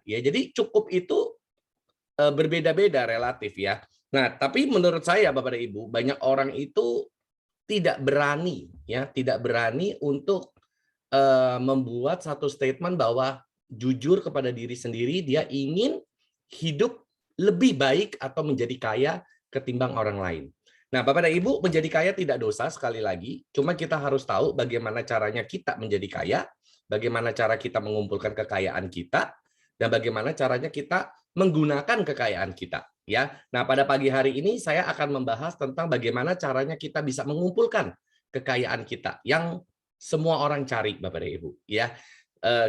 Ya, jadi cukup itu berbeda-beda relatif ya. Nah, tapi menurut saya Bapak dan Ibu, banyak orang itu tidak berani ya, tidak berani untuk membuat satu statement bahwa jujur kepada diri sendiri dia ingin hidup lebih baik atau menjadi kaya ketimbang orang lain. Nah, Bapak dan Ibu, menjadi kaya tidak dosa sekali lagi, cuma kita harus tahu bagaimana caranya kita menjadi kaya, bagaimana cara kita mengumpulkan kekayaan kita, dan bagaimana caranya kita menggunakan kekayaan kita. Ya, nah pada pagi hari ini saya akan membahas tentang bagaimana caranya kita bisa mengumpulkan kekayaan kita yang semua orang cari, Bapak dan Ibu. Ya,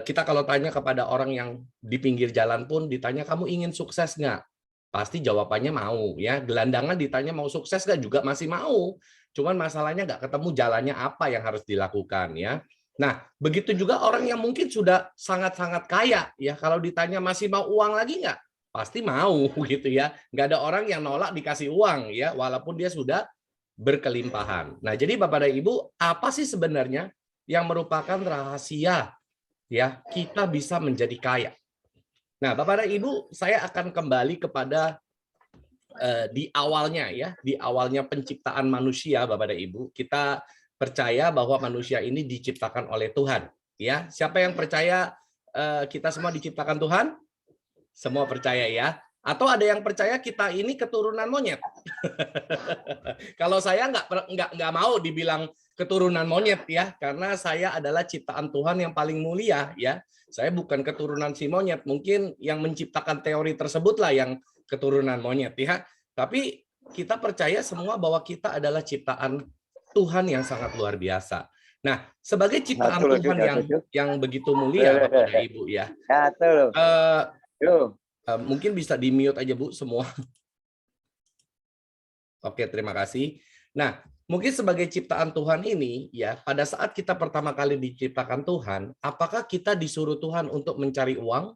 kita kalau tanya kepada orang yang di pinggir jalan pun ditanya kamu ingin sukses nggak? Pasti jawabannya mau. Ya, gelandangan ditanya mau sukses nggak juga masih mau. Cuman masalahnya nggak ketemu jalannya apa yang harus dilakukan ya. Nah, begitu juga orang yang mungkin sudah sangat-sangat kaya ya. Kalau ditanya masih mau uang lagi nggak? Pasti mau gitu ya. Nggak ada orang yang nolak dikasih uang ya, walaupun dia sudah berkelimpahan. Nah, jadi Bapak dan Ibu, apa sih sebenarnya yang merupakan rahasia ya kita bisa menjadi kaya? Nah, Bapak dan Ibu, saya akan kembali kepada di awalnya ya, di awalnya penciptaan manusia, Bapak dan Ibu. Kita percaya bahwa manusia ini diciptakan oleh Tuhan. Ya, siapa yang percaya kita semua diciptakan Tuhan? Semua percaya ya. Atau ada yang percaya kita ini keturunan monyet? Kalau saya nggak mau dibilang keturunan monyet ya, karena saya adalah ciptaan Tuhan yang paling mulia ya. Saya bukan keturunan si monyet, mungkin yang menciptakan teori tersebutlah yang keturunan monyet ya. Tapi kita percaya semua bahwa kita adalah ciptaan Tuhan yang sangat luar biasa. Nah, sebagai ciptaan Tuhan yang begitu mulia Bapak dan Ibu ya. Mungkin bisa di-mute aja Bu semua. Oke, terima kasih. Nah, mungkin sebagai ciptaan Tuhan ini, ya, pada saat kita pertama kali diciptakan Tuhan, apakah kita disuruh Tuhan untuk mencari uang?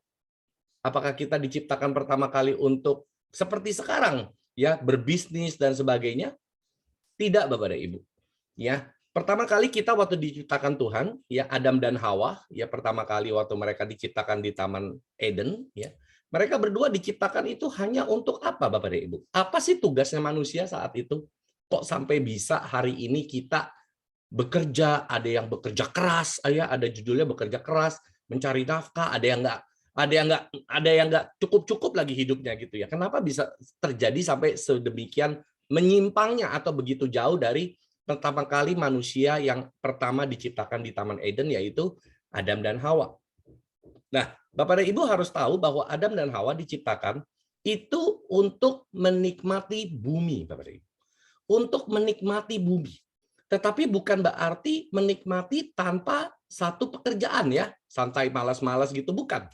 Apakah kita diciptakan pertama kali untuk seperti sekarang, ya, berbisnis dan sebagainya? Tidak, Bapak dan Ibu. Ya, pertama kali kita waktu diciptakan Tuhan, ya, Adam dan Hawa, ya, pertama kali waktu mereka diciptakan di Taman Eden, ya, mereka berdua diciptakan itu hanya untuk apa, Bapak dan Ibu? Apa sih tugasnya manusia saat itu? Kok sampai bisa hari ini kita bekerja, ada yang bekerja keras, ya, ada judulnya bekerja keras, mencari nafkah, ada yang nggak cukup lagi hidupnya gitu ya. Kenapa bisa terjadi sampai sedemikian menyimpangnya atau begitu jauh dari pertama kali manusia yang pertama diciptakan di Taman Eden, yaitu Adam dan Hawa. Nah, Bapak dan Ibu harus tahu bahwa Adam dan Hawa diciptakan itu untuk menikmati bumi, Bapak dan Ibu. Untuk menikmati bumi. Tetapi bukan berarti menikmati tanpa satu pekerjaan ya, santai malas-malas gitu, bukan.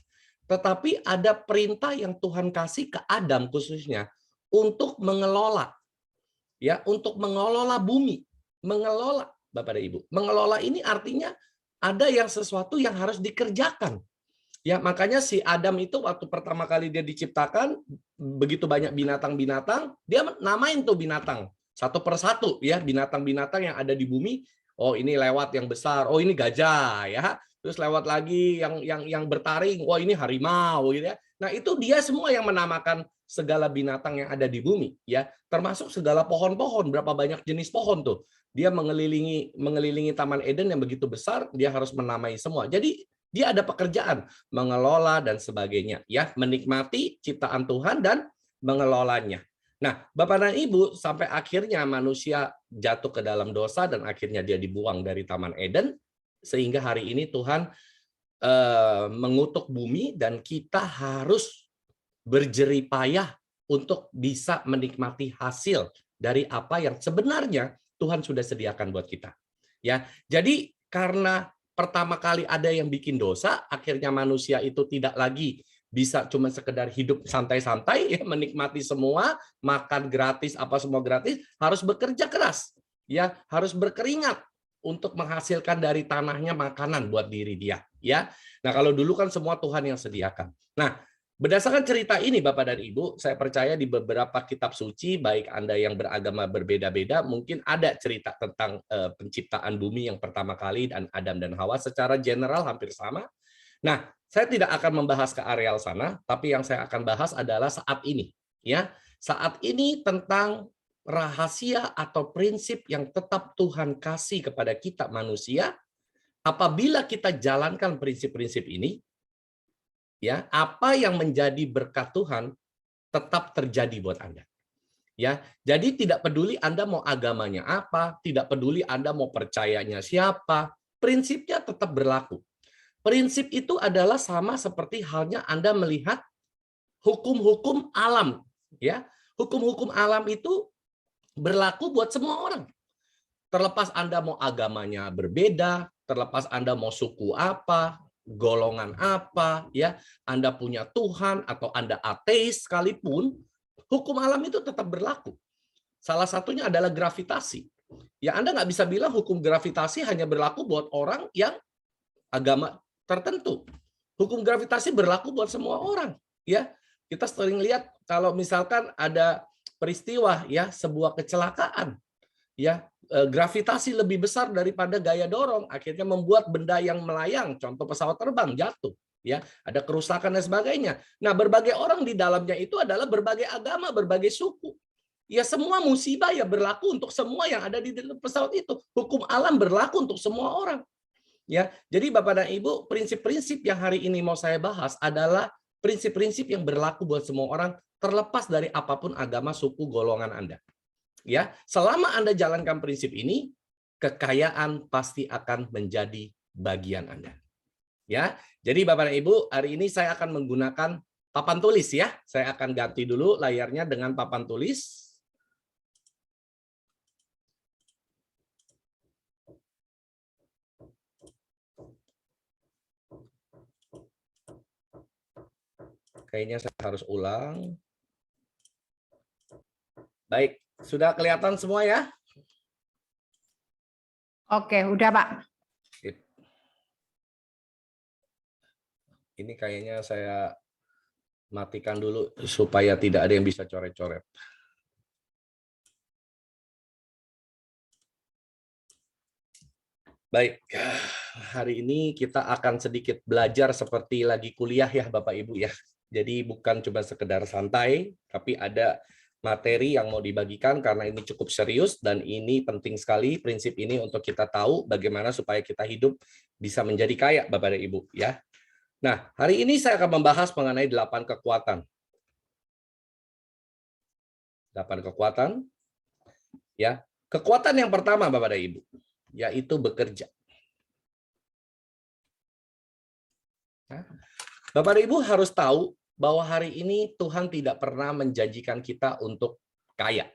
Tetapi ada perintah yang Tuhan kasih ke Adam khususnya untuk mengelola. Ya, untuk mengelola bumi, mengelola Bapak dan Ibu. Mengelola ini artinya ada yang sesuatu yang harus dikerjakan. Ya, makanya si Adam itu waktu pertama kali dia diciptakan, begitu banyak binatang-binatang, dia namain tuh binatang satu persatu ya, binatang-binatang yang ada di bumi. Oh, ini lewat yang besar, oh ini gajah ya. Terus lewat lagi yang bertaring, oh ini harimau gitu ya. Nah, itu dia semua yang menamakan segala binatang yang ada di bumi ya, termasuk segala pohon-pohon, berapa banyak jenis pohon tuh. Dia mengelilingi Taman Eden yang begitu besar, dia harus menamai semua. Jadi dia ada pekerjaan mengelola dan sebagainya ya, menikmati ciptaan Tuhan dan mengelolanya. Nah, Bapak dan Ibu, sampai akhirnya manusia jatuh ke dalam dosa dan akhirnya dia dibuang dari Taman Eden, sehingga hari ini Tuhan mengutuk bumi dan kita harus berjerih payah untuk bisa menikmati hasil dari apa yang sebenarnya Tuhan sudah sediakan buat kita. Ya, jadi karena pertama kali ada yang bikin dosa, akhirnya manusia itu tidak lagi bisa cuma sekedar hidup santai-santai, ya, menikmati semua, makan gratis, apa semua gratis, harus bekerja keras, ya, harus berkeringat untuk menghasilkan dari tanahnya makanan buat diri dia, ya. Nah, kalau dulu kan semua Tuhan yang sediakan. Nah, berdasarkan cerita ini, Bapak dan Ibu, saya percaya di beberapa kitab suci, baik Anda yang beragama berbeda-beda, mungkin ada cerita tentang penciptaan bumi yang pertama kali dan Adam dan Hawa secara general hampir sama. Nah, saya tidak akan membahas ke areal sana, tapi yang saya akan bahas adalah saat ini, ya. Saat ini tentang rahasia atau prinsip yang tetap Tuhan kasih kepada kita manusia. Apabila kita jalankan prinsip-prinsip ini, ya, apa yang menjadi berkat Tuhan tetap terjadi buat Anda. Ya, jadi tidak peduli Anda mau agamanya apa, tidak peduli Anda mau percayanya siapa, prinsipnya tetap berlaku. Prinsip itu adalah sama seperti halnya Anda melihat hukum-hukum alam, ya. Hukum-hukum alam itu berlaku buat semua orang. Terlepas Anda mau agamanya berbeda, terlepas Anda mau suku apa, golongan apa, ya, Anda punya Tuhan atau Anda ateis sekalipun, hukum alam itu tetap berlaku. Salah satunya adalah gravitasi. Ya, Anda nggak bisa bilang hukum gravitasi hanya berlaku buat orang yang agama tertentu. Hukum gravitasi berlaku buat semua orang. Ya, kita sering lihat kalau misalkan ada peristiwa, ya, sebuah kecelakaan, ya, gravitasi lebih besar daripada gaya dorong, akhirnya membuat benda yang melayang, contoh pesawat terbang, jatuh, ya, ada kerusakan dan sebagainya. Nah, berbagai orang di dalamnya itu adalah berbagai agama, berbagai suku. Ya, semua musibah ya berlaku untuk semua yang ada di dalam pesawat itu. Hukum alam berlaku untuk semua orang. Ya, jadi Bapak dan Ibu, prinsip-prinsip yang hari ini mau saya bahas adalah prinsip-prinsip yang berlaku buat semua orang, terlepas dari apapun agama, suku, golongan Anda. Ya, selama Anda jalankan prinsip ini, kekayaan pasti akan menjadi bagian Anda. Ya, jadi Bapak dan Ibu, hari ini saya akan menggunakan papan tulis, ya. Saya akan ganti dulu layarnya dengan papan tulis. Kayaknya saya harus ulang. Baik, sudah kelihatan semua ya? Oke, udah Pak. Ini kayaknya saya matikan dulu supaya tidak ada yang bisa coret-coret. Baik, hari ini kita akan sedikit belajar seperti lagi kuliah ya Bapak Ibu ya. Jadi bukan cuma sekedar santai, tapi ada materi yang mau dibagikan karena ini cukup serius dan ini penting sekali prinsip ini untuk kita tahu bagaimana supaya kita hidup bisa menjadi kaya Bapak dan Ibu ya. Nah, hari ini saya akan membahas mengenai 8 kekuatan. 8 kekuatan. Ya. Kekuatan yang pertama Bapak dan Ibu, yaitu bekerja. Bapak dan Ibu harus tahu bahwa hari ini Tuhan tidak pernah menjanjikan kita untuk kaya.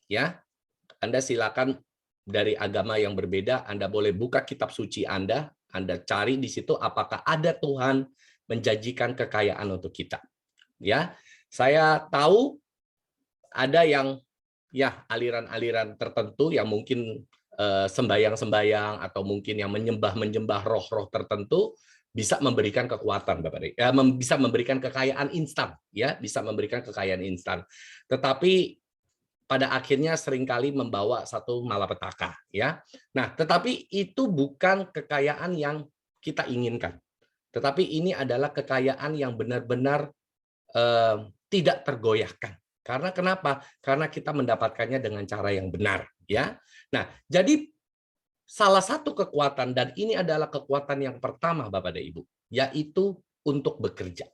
Ya. Anda silakan dari agama yang berbeda, Anda boleh buka kitab suci Anda cari di situ apakah ada Tuhan menjanjikan kekayaan untuk kita. Ya. Saya tahu ada yang ya aliran-aliran tertentu yang mungkin sembayang-sembayang atau mungkin yang menyembah roh-roh tertentu bisa memberikan kekuatan Bapak, bisa memberikan kekayaan instan, ya, bisa memberikan kekayaan instan. Tetapi pada akhirnya seringkali membawa satu malapetaka, ya. Nah, tetapi itu bukan kekayaan yang kita inginkan. Tetapi ini adalah kekayaan yang benar-benar tidak tergoyahkan. Karena kenapa? Karena kita mendapatkannya dengan cara yang benar, ya. Nah, jadi salah satu kekuatan, dan ini adalah kekuatan yang pertama Bapak dan Ibu, yaitu untuk bekerja.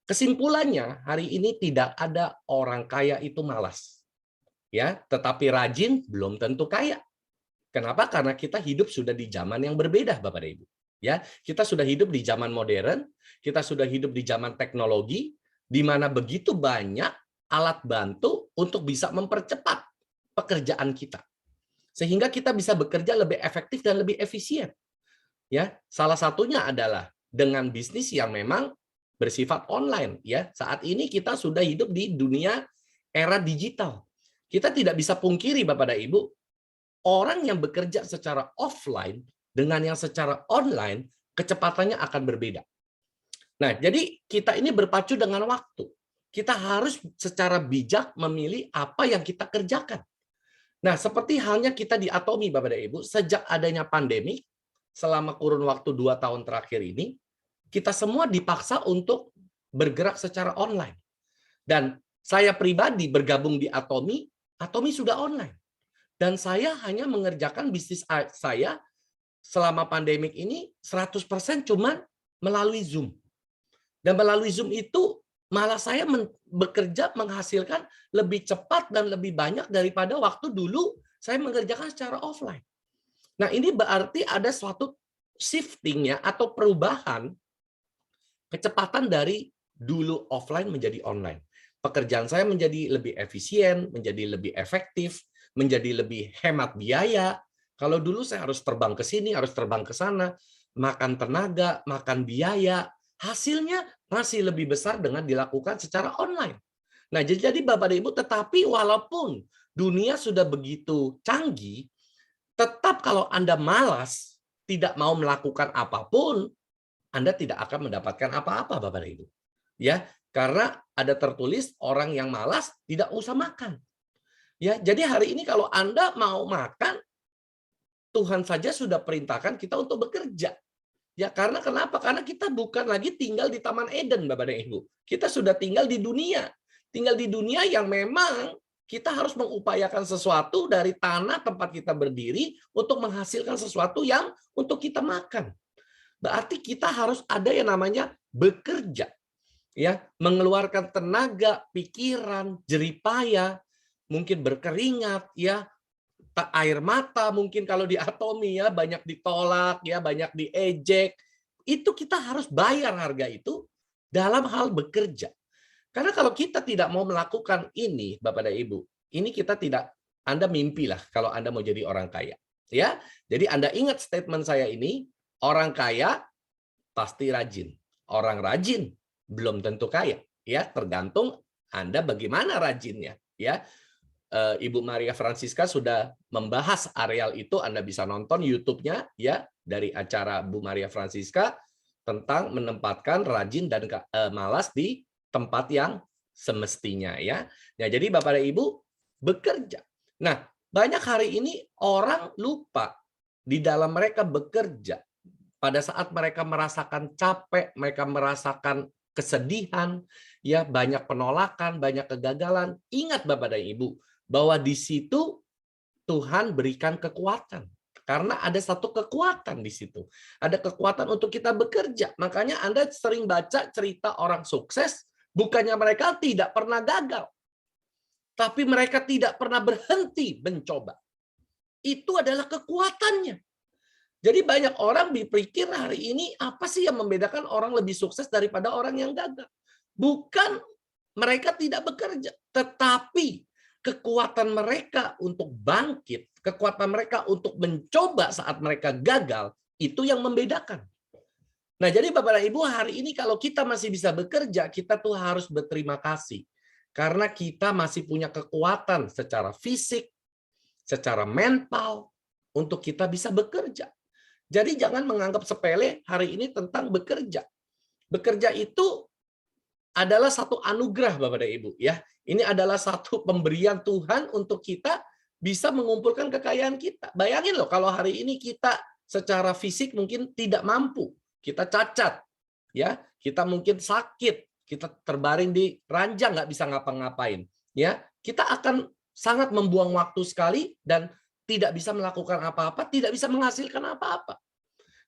Kesimpulannya, hari ini tidak ada orang kaya itu malas. Ya, tetapi rajin belum tentu kaya. Kenapa? Karena kita hidup sudah di zaman yang berbeda Bapak dan Ibu. Ya, kita sudah hidup di zaman modern, kita sudah hidup di zaman teknologi di mana begitu banyak alat bantu untuk bisa mempercepat pekerjaan kita. Sehingga kita bisa bekerja lebih efektif dan lebih efisien. Ya, salah satunya adalah dengan bisnis yang memang bersifat online. Ya, saat ini kita sudah hidup di dunia era digital. Kita tidak bisa pungkiri Bapak dan Ibu, orang yang bekerja secara offline dengan yang secara online kecepatannya akan berbeda. Nah, jadi kita ini berpacu dengan waktu. Kita harus secara bijak memilih apa yang kita kerjakan. Nah, seperti halnya kita di Atomi, Bapak dan Ibu, sejak adanya pandemi, selama kurun waktu 2 tahun terakhir ini, kita semua dipaksa untuk bergerak secara online. Dan saya pribadi bergabung di Atomi, Atomi sudah online. Dan saya hanya mengerjakan bisnis saya selama pandemik ini 100% cuman melalui Zoom. Dan melalui Zoom itu malah saya bekerja menghasilkan lebih cepat dan lebih banyak daripada waktu dulu saya mengerjakan secara offline. Nah, ini berarti ada suatu shifting ya atau perubahan kecepatan dari dulu offline menjadi online. Pekerjaan saya menjadi lebih efisien, menjadi lebih efektif, menjadi lebih hemat biaya. Kalau dulu saya harus terbang ke sini, harus terbang ke sana, makan tenaga, makan biaya, hasilnya masih lebih besar dengan dilakukan secara online. Nah, jadi Bapak dan Ibu, tetapi walaupun dunia sudah begitu canggih, tetap kalau Anda malas, tidak mau melakukan apapun, Anda tidak akan mendapatkan apa-apa, Bapak dan Ibu. Ya, karena ada tertulis orang yang malas tidak usah makan. Ya, jadi hari ini kalau Anda mau makan, Tuhan saja sudah perintahkan kita untuk bekerja. Ya, karena kenapa? Karena kita bukan lagi tinggal di Taman Eden, Bapak dan Ibu. Kita sudah tinggal di dunia. Tinggal di dunia yang memang kita harus mengupayakan sesuatu dari tanah tempat kita berdiri untuk menghasilkan sesuatu yang untuk kita makan. Berarti kita harus ada yang namanya bekerja. Ya, mengeluarkan tenaga, pikiran, jeripaya, mungkin berkeringat, ya, air mata mungkin kalau di Atomi ya banyak ditolak, ya banyak diejek. Itu kita harus bayar harga itu dalam hal bekerja. Karena kalau kita tidak mau melakukan ini, Bapak dan Ibu, ini kita tidak, Anda mimpilah kalau Anda mau jadi orang kaya. Ya, jadi Anda ingat statement saya ini, orang kaya pasti rajin. Orang rajin belum tentu kaya. Ya, tergantung Anda bagaimana rajinnya. Ya, Ibu Maria Francisca sudah membahas areal itu. Anda bisa nonton YouTube-nya ya dari acara Bu Maria Francisca tentang menempatkan rajin dan malas di tempat yang semestinya ya. Nah, jadi Bapak dan Ibu bekerja. Nah, banyak hari ini orang lupa di dalam mereka bekerja. Pada saat mereka merasakan capek, mereka merasakan kesedihan, ya banyak penolakan, banyak kegagalan. Ingat Bapak dan Ibu, bahwa di situ Tuhan berikan kekuatan. Karena ada satu kekuatan di situ. Ada kekuatan untuk kita bekerja. Makanya Anda sering baca cerita orang sukses, bukannya mereka tidak pernah gagal. Tapi mereka tidak pernah berhenti mencoba. Itu adalah kekuatannya. Jadi banyak orang berpikir hari ini apa sih yang membedakan orang lebih sukses daripada orang yang gagal? Bukan mereka tidak bekerja, tetapi kekuatan mereka untuk bangkit, kekuatan mereka untuk mencoba saat mereka gagal, itu yang membedakan. Nah, jadi Bapak dan Ibu, hari ini kalau kita masih bisa bekerja, kita tuh harus berterima kasih. Karena kita masih punya kekuatan secara fisik, secara mental, untuk kita bisa bekerja. Jadi jangan menganggap sepele hari ini tentang bekerja. Bekerja itu adalah satu anugerah Bapak dan Ibu ya. Ini adalah satu pemberian Tuhan untuk kita bisa mengumpulkan kekayaan kita. Bayangin loh kalau hari ini kita secara fisik mungkin tidak mampu, kita cacat, ya, kita mungkin sakit, kita terbaring di ranjang nggak bisa ngapa-ngapain, ya, kita akan sangat membuang waktu sekali dan tidak bisa melakukan apa-apa, tidak bisa menghasilkan apa-apa.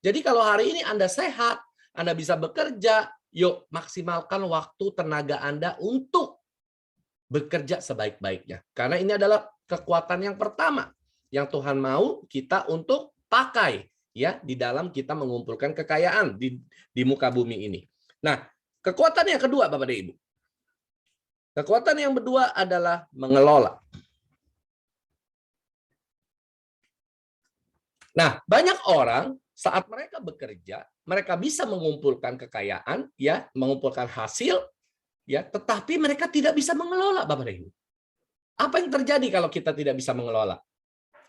Jadi kalau hari ini Anda sehat, Anda bisa bekerja, yuk maksimalkan waktu tenaga Anda untuk bekerja sebaik-baiknya. Karena ini adalah kekuatan yang pertama yang Tuhan mau kita untuk pakai ya di dalam kita mengumpulkan kekayaan di muka bumi ini. Nah, kekuatan yang kedua Bapak dan Ibu. Kekuatan yang kedua adalah mengelola. Nah, banyak orang saat mereka bekerja, mereka bisa mengumpulkan kekayaan, ya, mengumpulkan hasil, ya, tetapi mereka tidak bisa mengelola, Bapak dan Ibu. Apa yang terjadi kalau kita tidak bisa mengelola?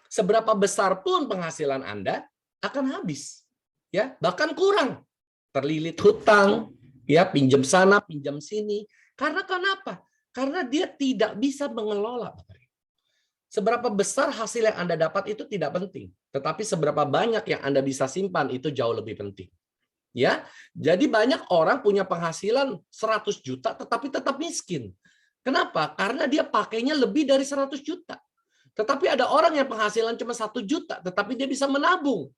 Seberapa besar pun penghasilan Anda akan habis, ya, bahkan kurang. Terlilit hutang, ya, pinjam sana, pinjam sini. Karena kenapa? Karena dia tidak bisa mengelola, Bapak. Seberapa besar hasil yang Anda dapat itu tidak penting, tetapi seberapa banyak yang Anda bisa simpan itu jauh lebih penting. Ya, jadi banyak orang punya penghasilan 100 juta tetapi tetap miskin. Kenapa? Karena dia pakainya lebih dari 100 juta. Tetapi ada orang yang penghasilan cuma 1 juta tetapi dia bisa menabung.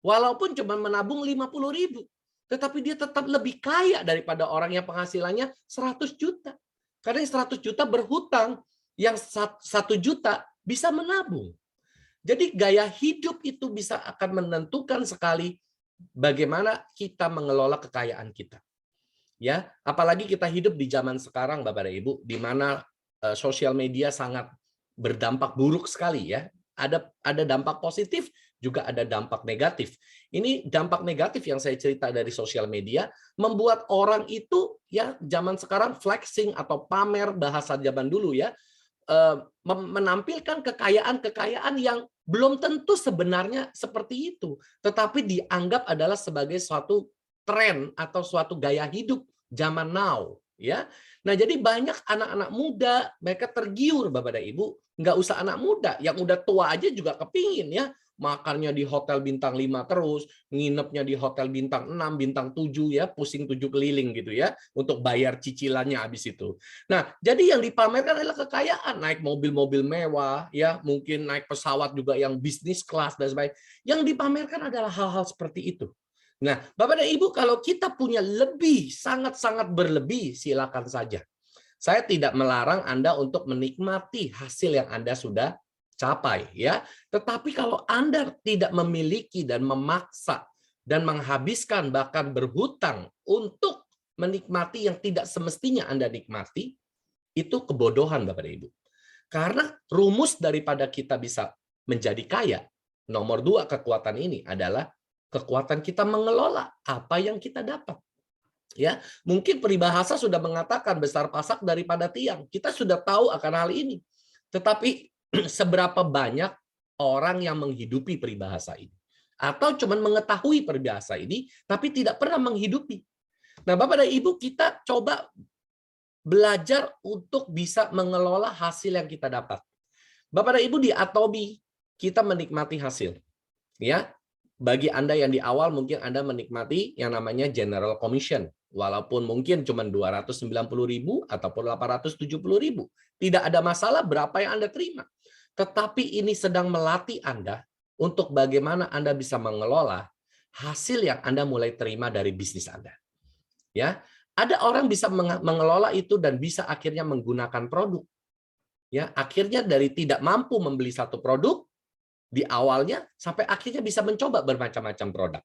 Walaupun cuma menabung 50.000, tetapi dia tetap lebih kaya daripada orang yang penghasilannya 100 juta. Karena yang 100 juta berhutang, yang 1 juta bisa menabung. Jadi gaya hidup itu bisa akan menentukan sekali bagaimana kita mengelola kekayaan kita. Ya, apalagi kita hidup di zaman sekarang Bapak dan Ibu di mana sosial media sangat berdampak buruk sekali ya. Ada dampak positif, juga ada dampak negatif. Ini dampak negatif yang saya cerita dari sosial media membuat orang itu ya zaman sekarang flexing atau pamer bahasa zaman dulu ya, menampilkan kekayaan-kekayaan yang belum tentu sebenarnya seperti itu, tetapi dianggap adalah sebagai suatu tren atau suatu gaya hidup zaman now, ya. Nah, jadi banyak anak-anak muda mereka tergiur, Bapak dan Ibu, nggak usah anak muda, yang udah tua aja juga kepingin ya, makannya di hotel bintang 5 terus, nginepnya di hotel bintang 6, bintang 7 ya, pusing 7 keliling gitu ya, untuk bayar cicilannya habis itu. Nah, jadi yang dipamerkan adalah kekayaan, naik mobil-mobil mewah, ya, mungkin naik pesawat juga yang bisnis kelas dan sebagainya. Yang dipamerkan adalah hal-hal seperti itu. Nah, Bapak dan Ibu, kalau kita punya lebih, sangat-sangat berlebih, silakan saja. Saya tidak melarang Anda untuk menikmati hasil yang Anda sudah capai, ya. Tetapi kalau Anda tidak memiliki dan memaksa dan menghabiskan bahkan berhutang untuk menikmati yang tidak semestinya Anda nikmati, itu kebodohan Bapak dan Ibu. Karena rumus daripada kita bisa menjadi kaya, nomor 2 kekuatan ini adalah kekuatan kita mengelola apa yang kita dapat. Ya, mungkin peribahasa sudah mengatakan besar pasak daripada tiang. Kita sudah tahu akan hal ini. Tetapi seberapa banyak orang yang menghidupi peribahasa ini? Atau cuma mengetahui peribahasa ini tapi tidak pernah menghidupi. Nah, Bapak dan Ibu, kita coba belajar untuk bisa mengelola hasil yang kita dapat. Bapak dan Ibu, di Atomi kita menikmati hasil. Ya, bagi Anda yang di awal mungkin Anda menikmati yang namanya general commission, walaupun mungkin cuma 290.000 ataupun 870.000. Tidak ada masalah berapa yang Anda terima. Tetapi ini sedang melatih Anda untuk bagaimana Anda bisa mengelola hasil yang Anda mulai terima dari bisnis Anda. Ya, ada orang bisa mengelola itu dan bisa akhirnya menggunakan produk. Ya, akhirnya dari tidak mampu membeli satu produk di awalnya sampai akhirnya bisa mencoba bermacam-macam produk.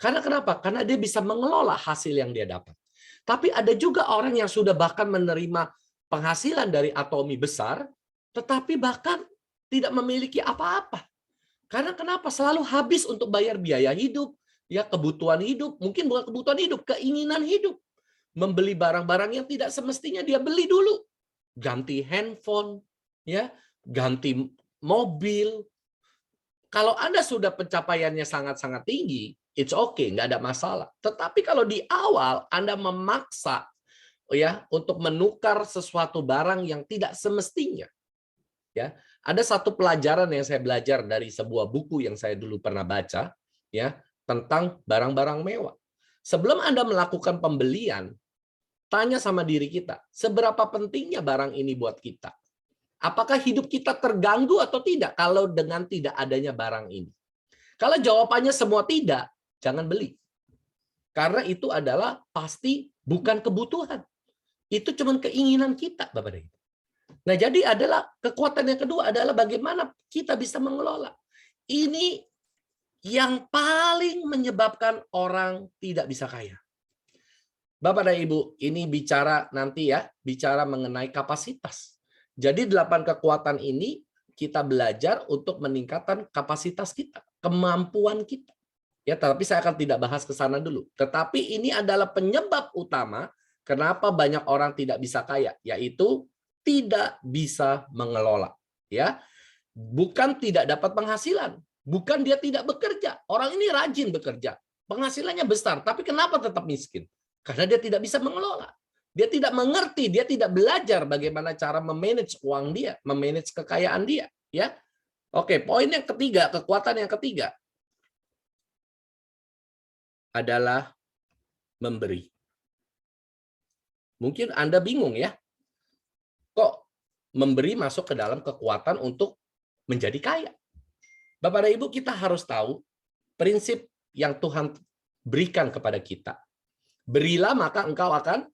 Karena kenapa? Karena dia bisa mengelola hasil yang dia dapat. Tapi ada juga orang yang sudah bahkan menerima penghasilan dari Atomi besar, tetapi bahkan tidak memiliki apa-apa. Karena kenapa? Selalu habis untuk bayar biaya hidup, ya, kebutuhan hidup, mungkin bukan kebutuhan hidup, keinginan hidup. Membeli barang-barang yang tidak semestinya dia beli dulu. Ganti handphone, ya, ganti mobil. Kalau Anda sudah pencapaiannya sangat-sangat tinggi, it's okay, nggak ada masalah. Tetapi kalau di awal Anda memaksa ya untuk menukar sesuatu barang yang tidak semestinya, ya, ada satu pelajaran yang saya belajar dari sebuah buku yang saya dulu pernah baca, ya, tentang barang-barang mewah. Sebelum Anda melakukan pembelian, tanya sama diri kita, seberapa pentingnya barang ini buat kita? Apakah hidup kita terganggu atau tidak kalau dengan tidak adanya barang ini? Kalau jawabannya semua tidak, jangan beli. Karena itu adalah pasti bukan kebutuhan. Itu cuma keinginan kita, Bapak dan Ibu. Nah, jadi adalah kekuatan yang kedua adalah bagaimana kita bisa mengelola. Ini yang paling menyebabkan orang tidak bisa kaya. Bapak dan Ibu, ini bicara nanti ya, bicara mengenai kapasitas. Jadi 8 kekuatan ini kita belajar untuk meningkatkan kapasitas kita, kemampuan kita. Ya, tapi saya akan tidak bahas ke sana dulu. Tetapi ini adalah penyebab utama kenapa banyak orang tidak bisa kaya, yaitu tidak bisa mengelola. Ya, bukan tidak dapat penghasilan, bukan dia tidak bekerja. Orang ini rajin bekerja, penghasilannya besar, tapi kenapa tetap miskin? Karena dia tidak bisa mengelola. Dia tidak mengerti, dia tidak belajar bagaimana cara memanage uang dia, memanage kekayaan dia, ya. Oke, poin yang ketiga, kekuatan yang ketiga adalah memberi. Mungkin Anda bingung ya, kok memberi masuk ke dalam kekuatan untuk menjadi kaya? Bapak dan Ibu, kita harus tahu prinsip yang Tuhan berikan kepada kita. Berilah maka engkau akan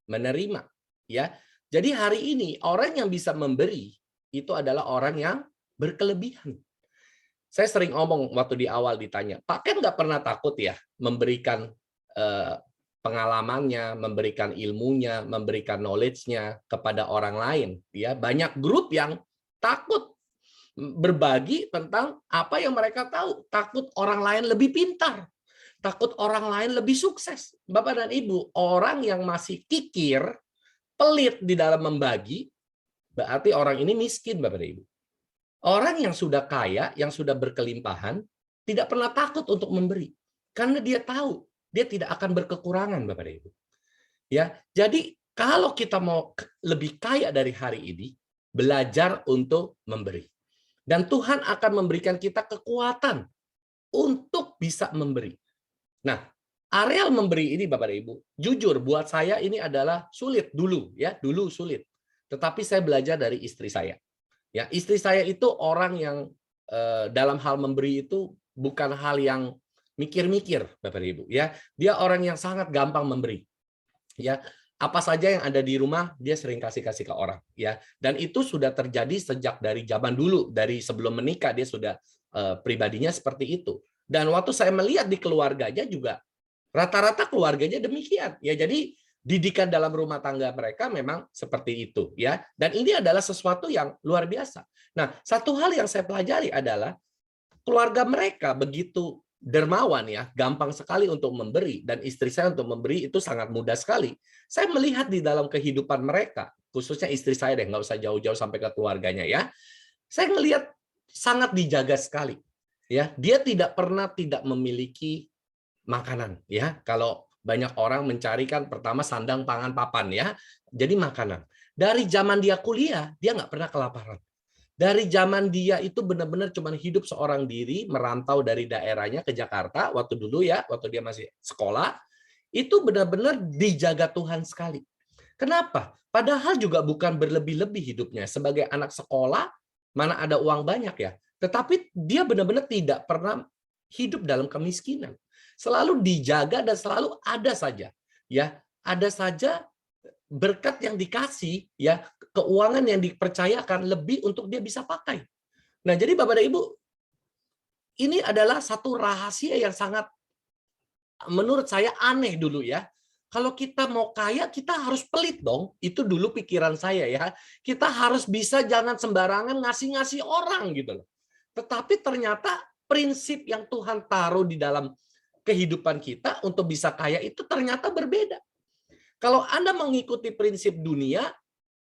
menerima. Ya, jadi hari ini orang yang bisa memberi itu adalah orang yang berkelebihan. Saya sering ngomong waktu di awal ditanya, Pak Ken nggak pernah takut ya memberikan pengalamannya, memberikan ilmunya, memberikan knowledge-nya kepada orang lain. Ya, banyak grup yang takut berbagi tentang apa yang mereka tahu, takut orang lain lebih pintar, takut orang lain lebih sukses. Bapak dan Ibu, orang yang masih kikir, pelit di dalam membagi, berarti orang ini miskin, Bapak dan Ibu. Orang yang sudah kaya, yang sudah berkelimpahan, tidak pernah takut untuk memberi. Karena dia tahu, dia tidak akan berkekurangan, Bapak dan Ibu. Ya, jadi kalau kita mau lebih kaya dari hari ini, belajar untuk memberi. Dan Tuhan akan memberikan kita kekuatan untuk bisa memberi. Nah, areal memberi ini Bapak dan Ibu, jujur buat saya ini adalah sulit dulu ya, dulu sulit. Tetapi saya belajar dari istri saya. Ya, istri saya itu orang yang dalam hal memberi itu bukan hal yang mikir-mikir Bapak dan Ibu ya. Dia orang yang sangat gampang memberi. Ya, apa saja yang ada di rumah dia sering kasih ke orang ya, dan itu sudah terjadi sejak dari zaman dulu, dari sebelum menikah dia sudah pribadinya seperti itu. Dan waktu saya melihat di keluarganya juga rata-rata keluarganya demikian ya, jadi didikan dalam rumah tangga mereka memang seperti itu ya, dan ini adalah sesuatu yang luar biasa. Nah, satu hal yang saya pelajari adalah keluarga mereka begitu dermawan ya, gampang sekali untuk memberi, dan istri saya untuk memberi itu sangat mudah sekali. Saya melihat di dalam kehidupan mereka, khususnya istri saya deh, nggak usah jauh-jauh sampai ke keluarganya ya. Saya melihat sangat dijaga sekali. Ya, dia tidak pernah tidak memiliki makanan ya. Kalau banyak orang mencari kan pertama sandang, pangan, papan ya. Jadi makanan. Dari zaman dia kuliah, dia nggak pernah kelaparan. Dari zaman dia itu benar-benar cuma hidup seorang diri, merantau dari daerahnya ke Jakarta, waktu dulu ya, waktu dia masih sekolah, itu benar-benar dijaga Tuhan sekali. Kenapa? Padahal juga bukan berlebih-lebih hidupnya. Sebagai anak sekolah, mana ada uang banyak ya. Tetapi dia benar-benar tidak pernah hidup dalam kemiskinan. Selalu dijaga dan selalu ada saja. Ya, ada saja berkat yang dikasih, ya, keuangan yang dipercayakan lebih untuk dia bisa pakai. Nah, jadi Bapak dan Ibu, ini adalah satu rahasia yang sangat menurut saya aneh dulu ya. Kalau kita mau kaya, kita harus pelit dong. Itu dulu pikiran saya ya. Kita harus bisa jangan sembarangan ngasih-ngasih orang gitu loh. Tetapi ternyata prinsip yang Tuhan taruh di dalam kehidupan kita untuk bisa kaya itu ternyata berbeda. Kalau Anda mengikuti prinsip dunia,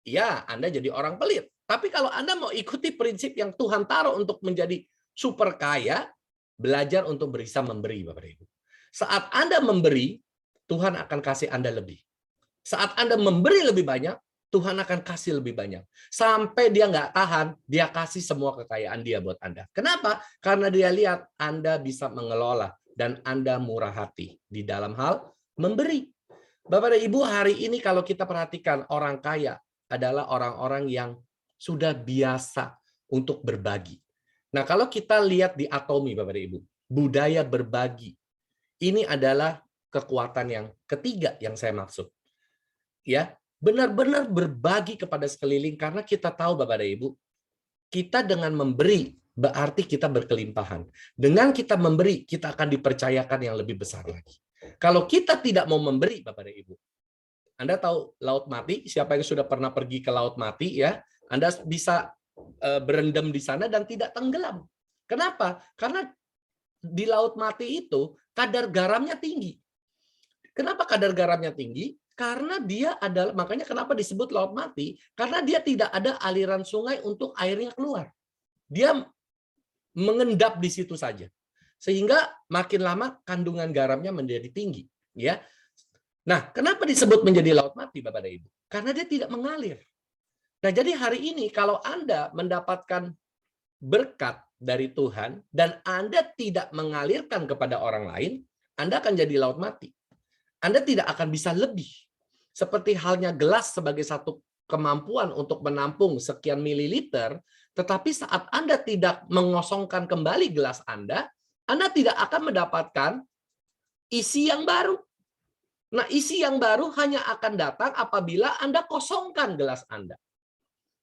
ya Anda jadi orang pelit. Tapi kalau Anda mau ikuti prinsip yang Tuhan taruh untuk menjadi super kaya, belajar untuk bisa memberi, Bapak Ibu. Saat Anda memberi, Tuhan akan kasih Anda lebih. Saat Anda memberi lebih banyak, Tuhan akan kasih lebih banyak. Sampai dia nggak tahan, dia kasih semua kekayaan dia buat Anda. Kenapa? Karena dia lihat Anda bisa mengelola dan Anda murah hati di dalam hal memberi. Bapak dan Ibu, hari ini kalau kita perhatikan orang kaya adalah orang-orang yang sudah biasa untuk berbagi. Nah, kalau kita lihat di Atomi, Bapak dan Ibu, budaya berbagi, ini adalah kekuatan yang ketiga yang saya maksud. Ya, benar-benar berbagi kepada sekeliling karena kita tahu Bapak dan Ibu, kita dengan memberi berarti kita berkelimpahan. Dengan kita memberi, kita akan dipercayakan yang lebih besar lagi. Kalau kita tidak mau memberi, Bapak dan Ibu, Anda tahu Laut Mati, siapa yang sudah pernah pergi ke Laut Mati ya, Anda bisa berendam di sana dan tidak tenggelam. Kenapa? Karena di Laut Mati itu kadar garamnya tinggi. Kenapa kadar garamnya tinggi? Karena dia adalah, makanya kenapa disebut Laut Mati? Karena dia tidak ada aliran sungai untuk airnya keluar. Dia mengendap di situ saja. Sehingga makin lama kandungan garamnya menjadi tinggi, ya. Nah, kenapa disebut menjadi laut mati, Bapak dan Ibu? Karena dia tidak mengalir. Nah, jadi hari ini kalau Anda mendapatkan berkat dari Tuhan dan Anda tidak mengalirkan kepada orang lain, Anda akan jadi laut mati. Anda tidak akan bisa lebih. Seperti halnya gelas sebagai satu kemampuan untuk menampung sekian mililiter, tetapi saat Anda tidak mengosongkan kembali gelas Anda tidak akan mendapatkan isi yang baru. Nah, isi yang baru hanya akan datang apabila Anda kosongkan gelas Anda.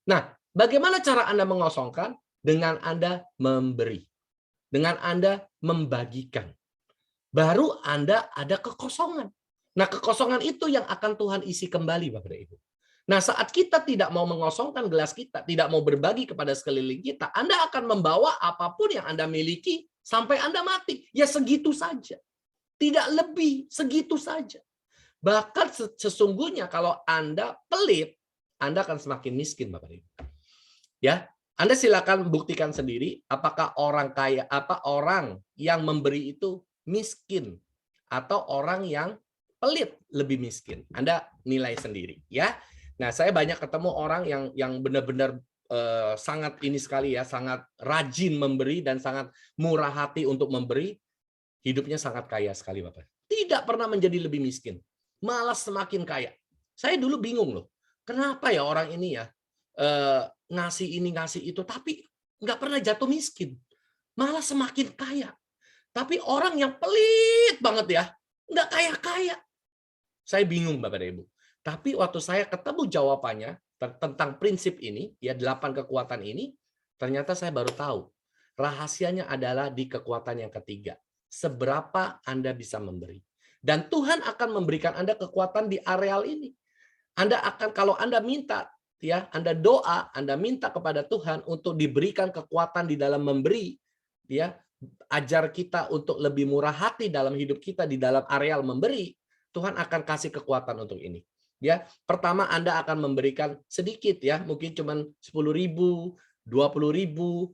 Nah, bagaimana cara Anda mengosongkan? Dengan Anda memberi. Dengan Anda membagikan. Baru Anda ada kekosongan. Nah, kekosongan itu yang akan Tuhan isi kembali, Bapak dan Ibu. Nah, saat kita tidak mau mengosongkan gelas kita, tidak mau berbagi kepada sekeliling kita, Anda akan membawa apapun yang Anda miliki sampai Anda mati. Ya segitu saja. Tidak lebih, segitu saja. Bahkan sesungguhnya kalau Anda pelit, Anda akan semakin miskin, Bapak Ibu. Ya, Anda silakan buktikan sendiri apakah orang kaya, orang yang memberi itu miskin atau orang yang pelit lebih miskin. Anda nilai sendiri, ya. Nah, saya banyak ketemu orang yang benar-benar sangat ini sekali ya, sangat rajin memberi dan sangat murah hati untuk memberi, hidupnya sangat kaya sekali, Bapak. Tidak pernah menjadi lebih miskin, malah semakin kaya. Saya dulu bingung loh, kenapa ya orang ini ya ngasih ini ngasih itu, tapi nggak pernah jatuh miskin, malah semakin kaya. Tapi orang yang pelit banget ya, nggak kaya-kaya. Saya bingung, Bapak dan Ibu. Tapi waktu saya ketemu jawabannya tentang prinsip ini, ya 8 kekuatan ini, ternyata saya baru tahu. Rahasianya adalah di kekuatan yang ketiga. Seberapa Anda bisa memberi. Dan Tuhan akan memberikan Anda kekuatan di areal ini. Anda akan, kalau Anda minta, ya, Anda doa, Anda minta kepada Tuhan untuk diberikan kekuatan di dalam memberi, ya, ajar kita untuk lebih murah hati dalam hidup kita di dalam areal memberi, Tuhan akan kasih kekuatan untuk ini. Ya, pertama Anda akan memberikan sedikit ya, mungkin cuma 10.000, 20.000, 50.000,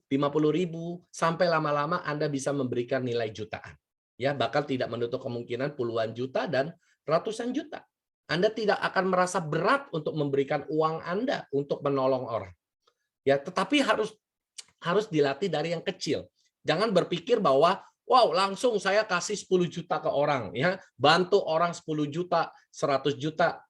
sampai lama-lama Anda bisa memberikan nilai jutaan. Ya, bahkan tidak menutup kemungkinan puluhan juta dan ratusan juta. Anda tidak akan merasa berat untuk memberikan uang Anda untuk menolong orang. Ya, tetapi harus dilatih dari yang kecil. Jangan berpikir bahwa wow, langsung saya kasih 10 juta ke orang ya, bantu orang 10 juta, 100 juta.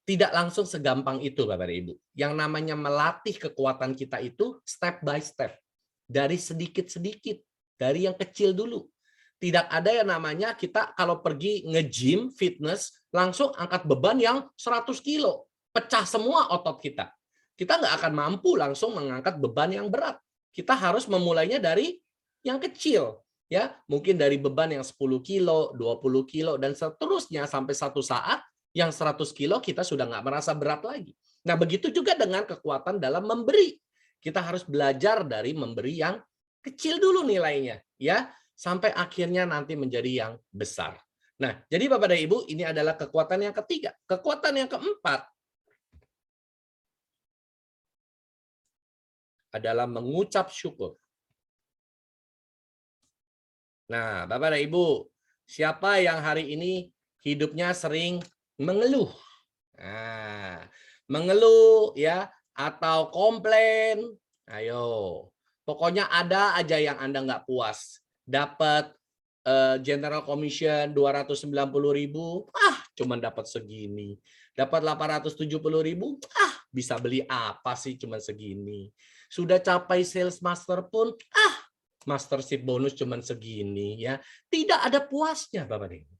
Tidak langsung segampang itu, Bapak dan Ibu. Yang namanya melatih kekuatan kita itu step by step. Dari sedikit-sedikit, dari yang kecil dulu. Tidak ada yang namanya kita kalau pergi nge-gym, fitness, langsung angkat beban yang 100 kilo. Pecah semua otot kita. Kita nggak akan mampu langsung mengangkat beban yang berat. Kita harus memulainya dari yang kecil. Ya, mungkin dari beban yang 10 kilo, 20 kilo, dan seterusnya sampai satu saat yang 100 kilo kita sudah nggak merasa berat lagi. Nah, begitu juga dengan kekuatan dalam memberi. Kita harus belajar dari memberi yang kecil dulu nilainya, ya, sampai akhirnya nanti menjadi yang besar. Nah, jadi Bapak dan Ibu, ini adalah kekuatan yang ketiga. Kekuatan yang keempat adalah mengucap syukur. Nah, Bapak dan Ibu, siapa yang hari ini hidupnya sering mengeluh? Nah, mengeluh ya atau komplain. Ayo, pokoknya ada aja yang Anda nggak puas. Dapat General Commission 290.000, cuman dapat segini. Dapat 870.000, bisa beli apa sih cuman segini. Sudah capai sales master pun, mastership bonus cuman segini ya. Tidak ada puasnya, Bapak dan Ibu.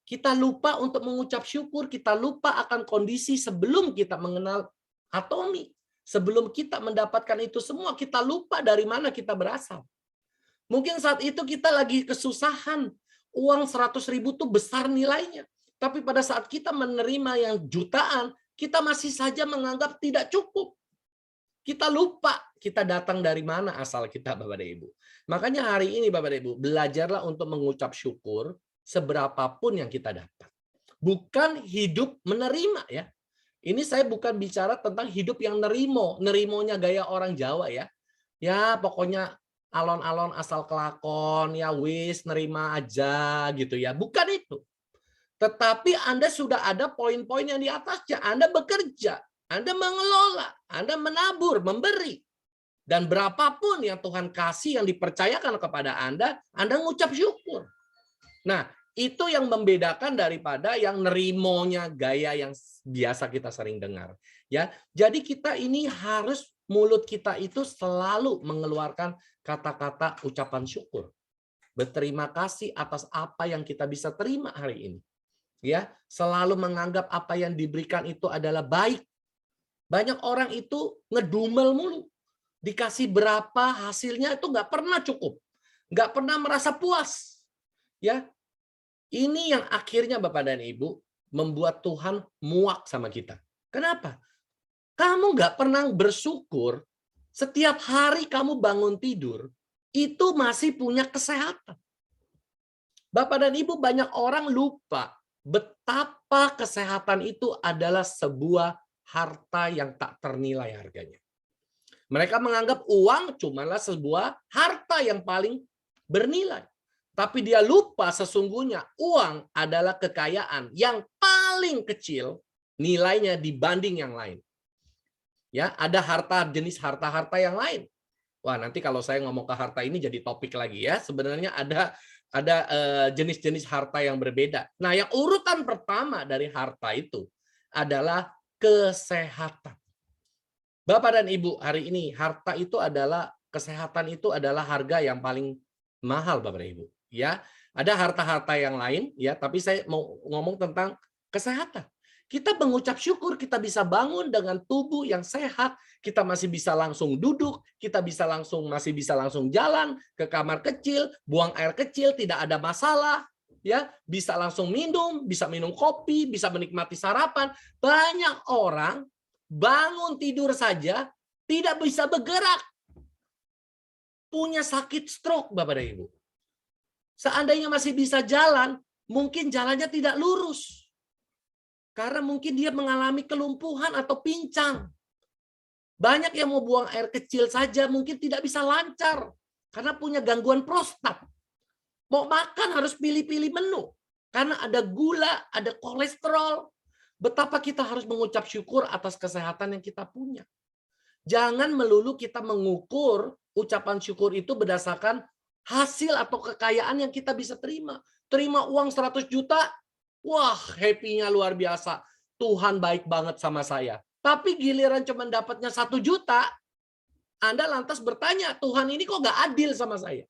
Kita lupa untuk mengucap syukur, kita lupa akan kondisi sebelum kita mengenal Atomi. Sebelum kita mendapatkan itu semua, kita lupa dari mana kita berasal. Mungkin saat itu kita lagi kesusahan, uang 100.000 itu besar nilainya. Tapi pada saat kita menerima yang jutaan, kita masih saja menganggap tidak cukup. Kita lupa kita datang dari mana asal kita, Bapak dan Ibu. Makanya hari ini Bapak dan Ibu, belajarlah untuk mengucap syukur seberapapun yang kita dapat. Bukan hidup menerima ya. Ini saya bukan bicara tentang hidup yang nerimo. Nerimonya gaya orang Jawa ya. Ya pokoknya alon-alon asal kelakon, ya wis nerima aja gitu ya. Bukan itu. Tetapi Anda sudah ada poin-poin yang di atasnya. Anda bekerja, Anda mengelola, Anda menabur, memberi. Dan berapapun yang Tuhan kasih yang dipercayakan kepada Anda ngucap syukur. Nah, Itu yang membedakan daripada yang nerimonya gaya yang biasa kita sering dengar. Ya, jadi kita ini harus mulut kita itu selalu mengeluarkan kata-kata ucapan syukur. Berterima kasih atas apa yang kita bisa terima hari ini. Ya, selalu menganggap apa yang diberikan itu adalah baik. Banyak orang itu ngedumel mulu. Dikasih berapa hasilnya itu nggak pernah cukup. Nggak pernah merasa puas. Ya, ini yang akhirnya Bapak dan Ibu membuat Tuhan muak sama kita. Kenapa? Kamu nggak pernah bersyukur setiap hari kamu bangun tidur, itu masih punya kesehatan. Bapak dan Ibu, banyak orang lupa betapa kesehatan itu adalah sebuah harta yang tak ternilai harganya. Mereka menganggap uang cumalah sebuah harta yang paling bernilai. Tapi dia lupa sesungguhnya uang adalah kekayaan yang paling kecil nilainya dibanding yang lain. Ya, ada jenis harta-harta yang lain. Wah, nanti kalau saya ngomong ke harta ini jadi topik lagi ya. Sebenarnya ada jenis-jenis harta yang berbeda. Nah, yang urutan pertama dari harta itu adalah kesehatan. Bapak dan Ibu, hari ini harta itu adalah kesehatan itu adalah harga yang paling mahal, Bapak dan Ibu. Ya, ada harta-harta yang lain ya, tapi saya mau ngomong tentang kesehatan. Kita mengucap syukur, kita bisa bangun dengan tubuh yang sehat, kita masih bisa langsung duduk, kita masih bisa langsung jalan ke kamar kecil, buang air kecil, tidak ada masalah, ya, bisa langsung minum, bisa minum kopi, bisa menikmati sarapan. Banyak orang bangun tidur saja tidak bisa bergerak. Punya sakit stroke, Bapak dan Ibu. Seandainya masih bisa jalan, mungkin jalannya tidak lurus. Karena mungkin dia mengalami kelumpuhan atau pincang. Banyak yang mau buang air kecil saja mungkin tidak bisa lancar. Karena punya gangguan prostat. Mau makan harus pilih-pilih menu. Karena ada gula, ada kolesterol. Betapa kita harus mengucap syukur atas kesehatan yang kita punya. Jangan melulu kita mengukur ucapan syukur itu berdasarkan hasil atau kekayaan yang kita bisa terima. Terima uang 100 juta, wah, happy-nya luar biasa. Tuhan baik banget sama saya. Tapi giliran cuma dapatnya 1 juta, Anda lantas bertanya, Tuhan ini kok nggak adil sama saya?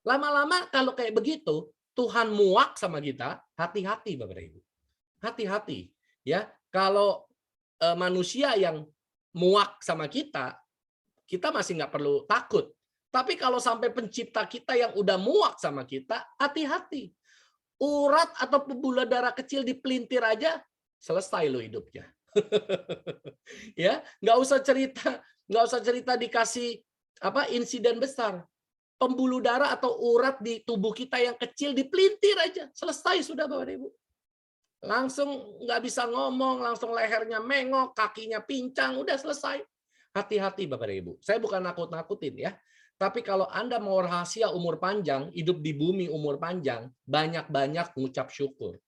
Lama-lama kalau kayak begitu, Tuhan muak sama kita, hati-hati Bapak Ibu. Hati-hati. Ya, kalau manusia yang muak sama kita masih nggak perlu takut. Tapi kalau sampai pencipta kita yang udah muak sama kita, hati-hati. Urat atau pembuluh darah kecil dipelintir aja selesai lo hidupnya. Ya, nggak usah cerita dikasih insiden besar. Pembuluh darah atau urat di tubuh kita yang kecil dipelintir aja selesai sudah Bapak Ibu. Langsung nggak bisa ngomong, langsung lehernya mengok, kakinya pincang, udah selesai. Hati-hati Bapak Ibu. Saya bukan nakut-nakutin ya. Tapi kalau Anda mau rahasia umur panjang, hidup di bumi umur panjang, banyak-banyak mengucap syukur.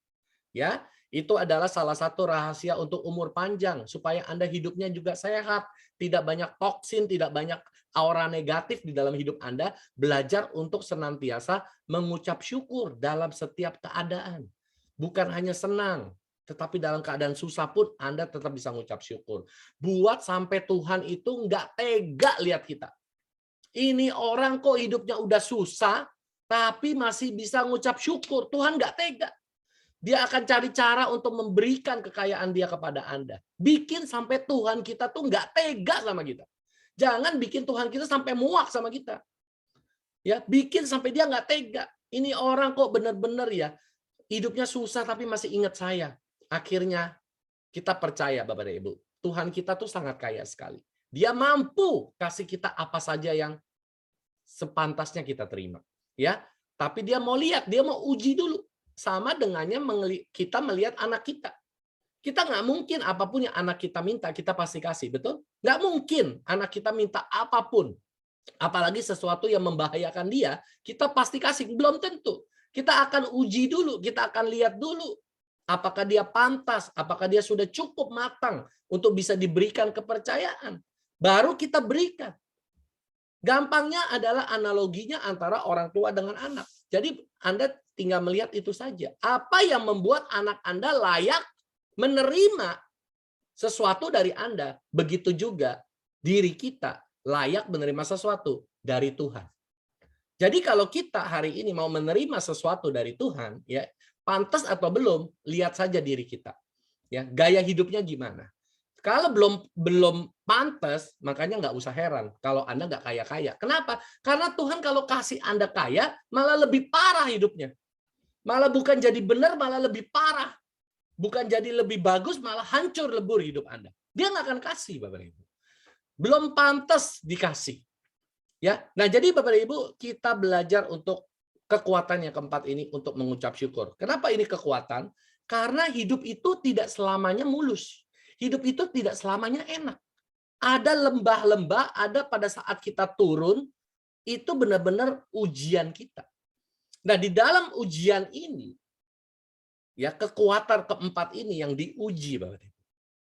Ya, itu adalah salah satu rahasia untuk umur panjang supaya Anda hidupnya juga sehat, tidak banyak toksin, tidak banyak aura negatif di dalam hidup Anda. Belajar untuk senantiasa mengucap syukur dalam setiap keadaan. Bukan hanya senang, tetapi dalam keadaan susah pun Anda tetap bisa mengucap syukur. Buat sampai Tuhan itu nggak tega lihat kita. Ini orang kok hidupnya udah susah, tapi masih bisa ngucap syukur. Tuhan nggak tega. Dia akan cari cara untuk memberikan kekayaan dia kepada Anda. Bikin sampai Tuhan kita tuh nggak tega sama kita. Jangan bikin Tuhan kita sampai muak sama kita. Ya, bikin sampai dia nggak tega. Ini orang kok benar-benar ya, hidupnya susah tapi masih ingat saya. Akhirnya kita percaya Bapak dan Ibu, Tuhan kita tuh sangat kaya sekali. Dia mampu kasih kita apa saja yang sepantasnya kita terima, ya. Tapi dia mau lihat, dia mau uji dulu. Sama dengannya kita melihat anak kita. Kita nggak mungkin apapun yang anak kita minta kita pasti kasih, betul? Nggak mungkin anak kita minta apapun, apalagi sesuatu yang membahayakan dia, kita pasti kasih. Belum tentu. Kita akan uji dulu, kita akan lihat dulu. Apakah dia pantas, apakah dia sudah cukup matang untuk bisa diberikan kepercayaan. Baru kita berikan. Gampangnya adalah analoginya antara orang tua dengan anak. Jadi Anda tinggal melihat itu saja. Apa yang membuat anak Anda layak menerima sesuatu dari Anda, begitu juga diri kita layak menerima sesuatu dari Tuhan. Jadi kalau kita hari ini mau menerima sesuatu dari Tuhan, ya pantas atau belum, lihat saja diri kita. Ya, gaya hidupnya gimana. Kalau belum pantas, makanya nggak usah heran kalau Anda nggak kaya-kaya. Kenapa? Karena Tuhan kalau kasih Anda kaya, malah lebih parah hidupnya. Malah bukan jadi benar, malah lebih parah. Bukan jadi lebih bagus, malah hancur lebur hidup Anda. Dia nggak akan kasih, Bapak Ibu. Belum pantas dikasih. Ya, nah jadi Bapak Ibu, kita belajar untuk kekuatan yang keempat ini untuk mengucap syukur. Kenapa ini kekuatan? Karena hidup itu tidak selamanya mulus. Hidup itu tidak selamanya enak. Ada lembah-lembah, ada pada saat kita turun, itu benar-benar ujian kita. Nah, di dalam ujian ini, ya kekuatan keempat ini yang diuji, Bapak Ibu.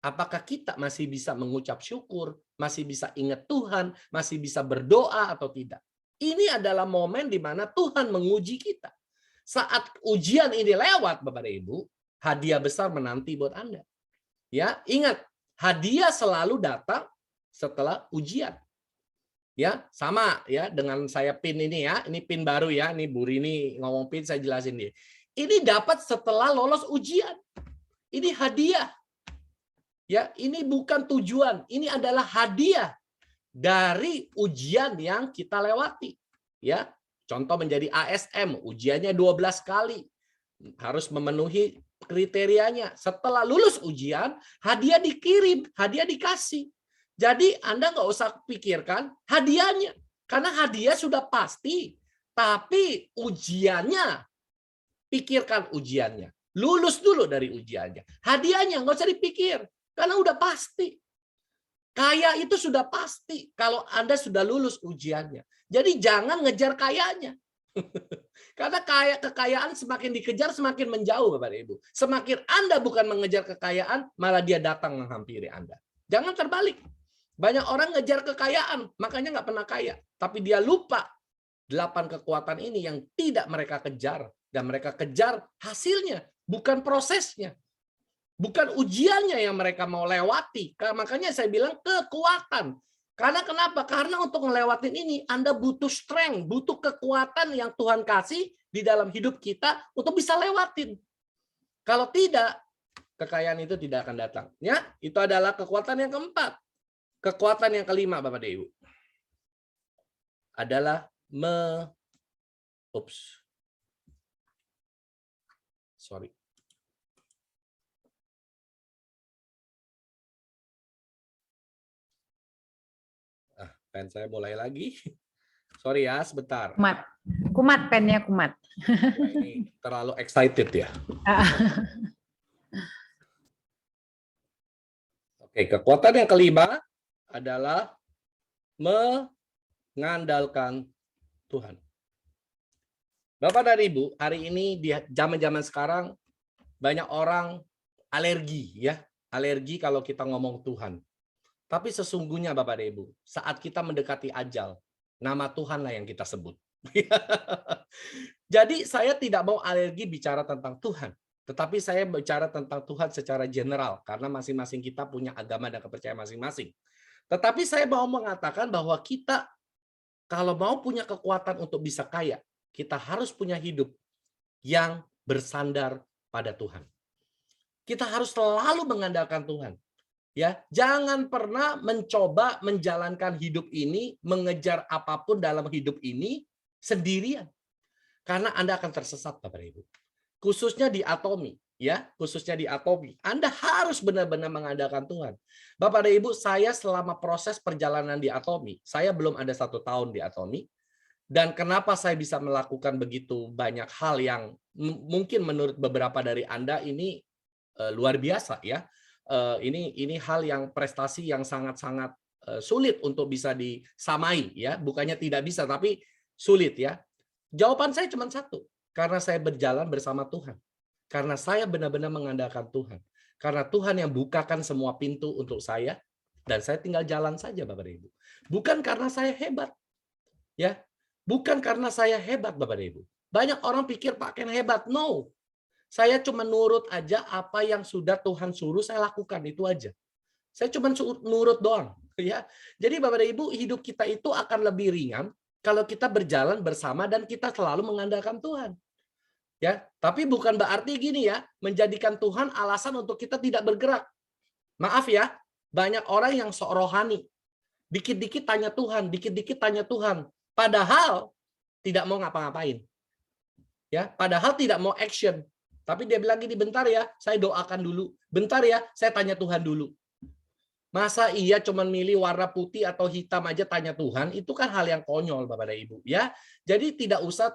Apakah kita masih bisa mengucap syukur, masih bisa ingat Tuhan, masih bisa berdoa atau tidak? Ini adalah momen di mana Tuhan menguji kita. Saat ujian ini lewat, Bapak dan Ibu, hadiah besar menanti buat Anda. Ya, ingat, hadiah selalu datang setelah ujian. Ya, sama ya dengan saya pin ini ya. Ini pin baru ya. Ini Bu Rini ngomong pin, saya jelasin dia. Ini dapat setelah lolos ujian. Ini hadiah. Ya, ini bukan tujuan, ini adalah hadiah dari ujian yang kita lewati. Ya, contoh menjadi ASM, ujiannya 12 kali. Harus memenuhi kriterianya. Setelah lulus ujian, hadiah dikirim, hadiah dikasih. Jadi Anda nggak usah pikirkan hadiahnya, karena hadiah sudah pasti. Tapi ujiannya, pikirkan ujiannya. Lulus dulu dari ujiannya. Hadiahnya nggak usah dipikir. Karena udah pasti. Kaya itu sudah pasti kalau Anda sudah lulus ujiannya. Jadi jangan ngejar kayanya. Karena kekayaan semakin dikejar semakin menjauh, Bapak Ibu. Semakin Anda bukan mengejar kekayaan, malah dia datang menghampiri Anda. Jangan terbalik. Banyak orang ngejar kekayaan, makanya nggak pernah kaya. Tapi dia lupa 8 kekuatan ini yang tidak mereka kejar. Dan mereka kejar hasilnya, bukan prosesnya. Bukan ujiannya yang mereka mau lewati. Makanya saya bilang kekuatan. Karena kenapa? Karena untuk ngelewatin ini, Anda butuh strength, butuh kekuatan yang Tuhan kasih di dalam hidup kita untuk bisa lewatin. Kalau tidak, kekayaan itu tidak akan datang. Ya, itu adalah kekuatan yang keempat. Kekuatan yang kelima, Bapak dan Ibu, adalah sorry. Pen saya mulai lagi. Sorry ya, sebentar. Kumat pennya kumat. Ini terlalu excited ya. Oke, kekuatan yang kelima adalah mengandalkan Tuhan. Bapak dan Ibu, hari ini di zaman-zaman sekarang banyak orang alergi ya. Alergi kalau kita ngomong Tuhan. Tapi sesungguhnya Bapak dan Ibu, saat kita mendekati ajal, nama Tuhanlah yang kita sebut. Jadi saya tidak mau alergi bicara tentang Tuhan. Tetapi saya bicara tentang Tuhan secara general. Karena masing-masing kita punya agama dan kepercayaan masing-masing. Tetapi saya mau mengatakan bahwa kita kalau mau punya kekuatan untuk bisa kaya, kita harus punya hidup yang bersandar pada Tuhan. Kita harus selalu mengandalkan Tuhan. Ya, jangan pernah mencoba menjalankan hidup ini, mengejar apapun dalam hidup ini sendirian. Karena Anda akan tersesat, Bapak Ibu. Khususnya di atomi, ya, khususnya di atomi. Anda harus benar-benar mengandalkan Tuhan. Bapak dan Ibu, saya selama proses perjalanan di atomi, saya belum ada 1 tahun di atomi. Dan kenapa saya bisa melakukan begitu banyak hal yang mungkin menurut beberapa dari Anda ini luar biasa, ya. Ini hal yang prestasi yang sangat-sangat sulit untuk bisa disamai, ya, bukannya tidak bisa tapi sulit, ya. Jawaban saya cuma satu, karena saya berjalan bersama Tuhan, karena saya benar-benar mengandalkan Tuhan, karena Tuhan yang bukakan semua pintu untuk saya dan saya tinggal jalan saja, Bapak dan Ibu. Bukan karena saya hebat, ya, bukan karena saya hebat, Bapak dan Ibu, Banyak orang pikir Pak Ken hebat. No. Saya cuma nurut aja apa yang sudah Tuhan suruh saya lakukan, itu aja. Saya cuma nurut doang, ya. Jadi Bapak dan Ibu, hidup kita itu akan lebih ringan kalau kita berjalan bersama dan kita selalu mengandalkan Tuhan. Ya, tapi bukan berarti gini ya, menjadikan Tuhan alasan untuk kita tidak bergerak. Maaf ya, banyak orang yang sok rohani. Dikit-dikit tanya Tuhan, dikit-dikit tanya Tuhan. Padahal tidak mau ngapa-ngapain. Ya, padahal tidak mau action. Tapi dia bilang gini, bentar ya, saya doakan dulu. Bentar ya, saya tanya Tuhan dulu. Masa iya cuman milih warna putih atau hitam aja tanya Tuhan, itu kan hal yang konyol Bapak dan Ibu, ya. Jadi tidak usah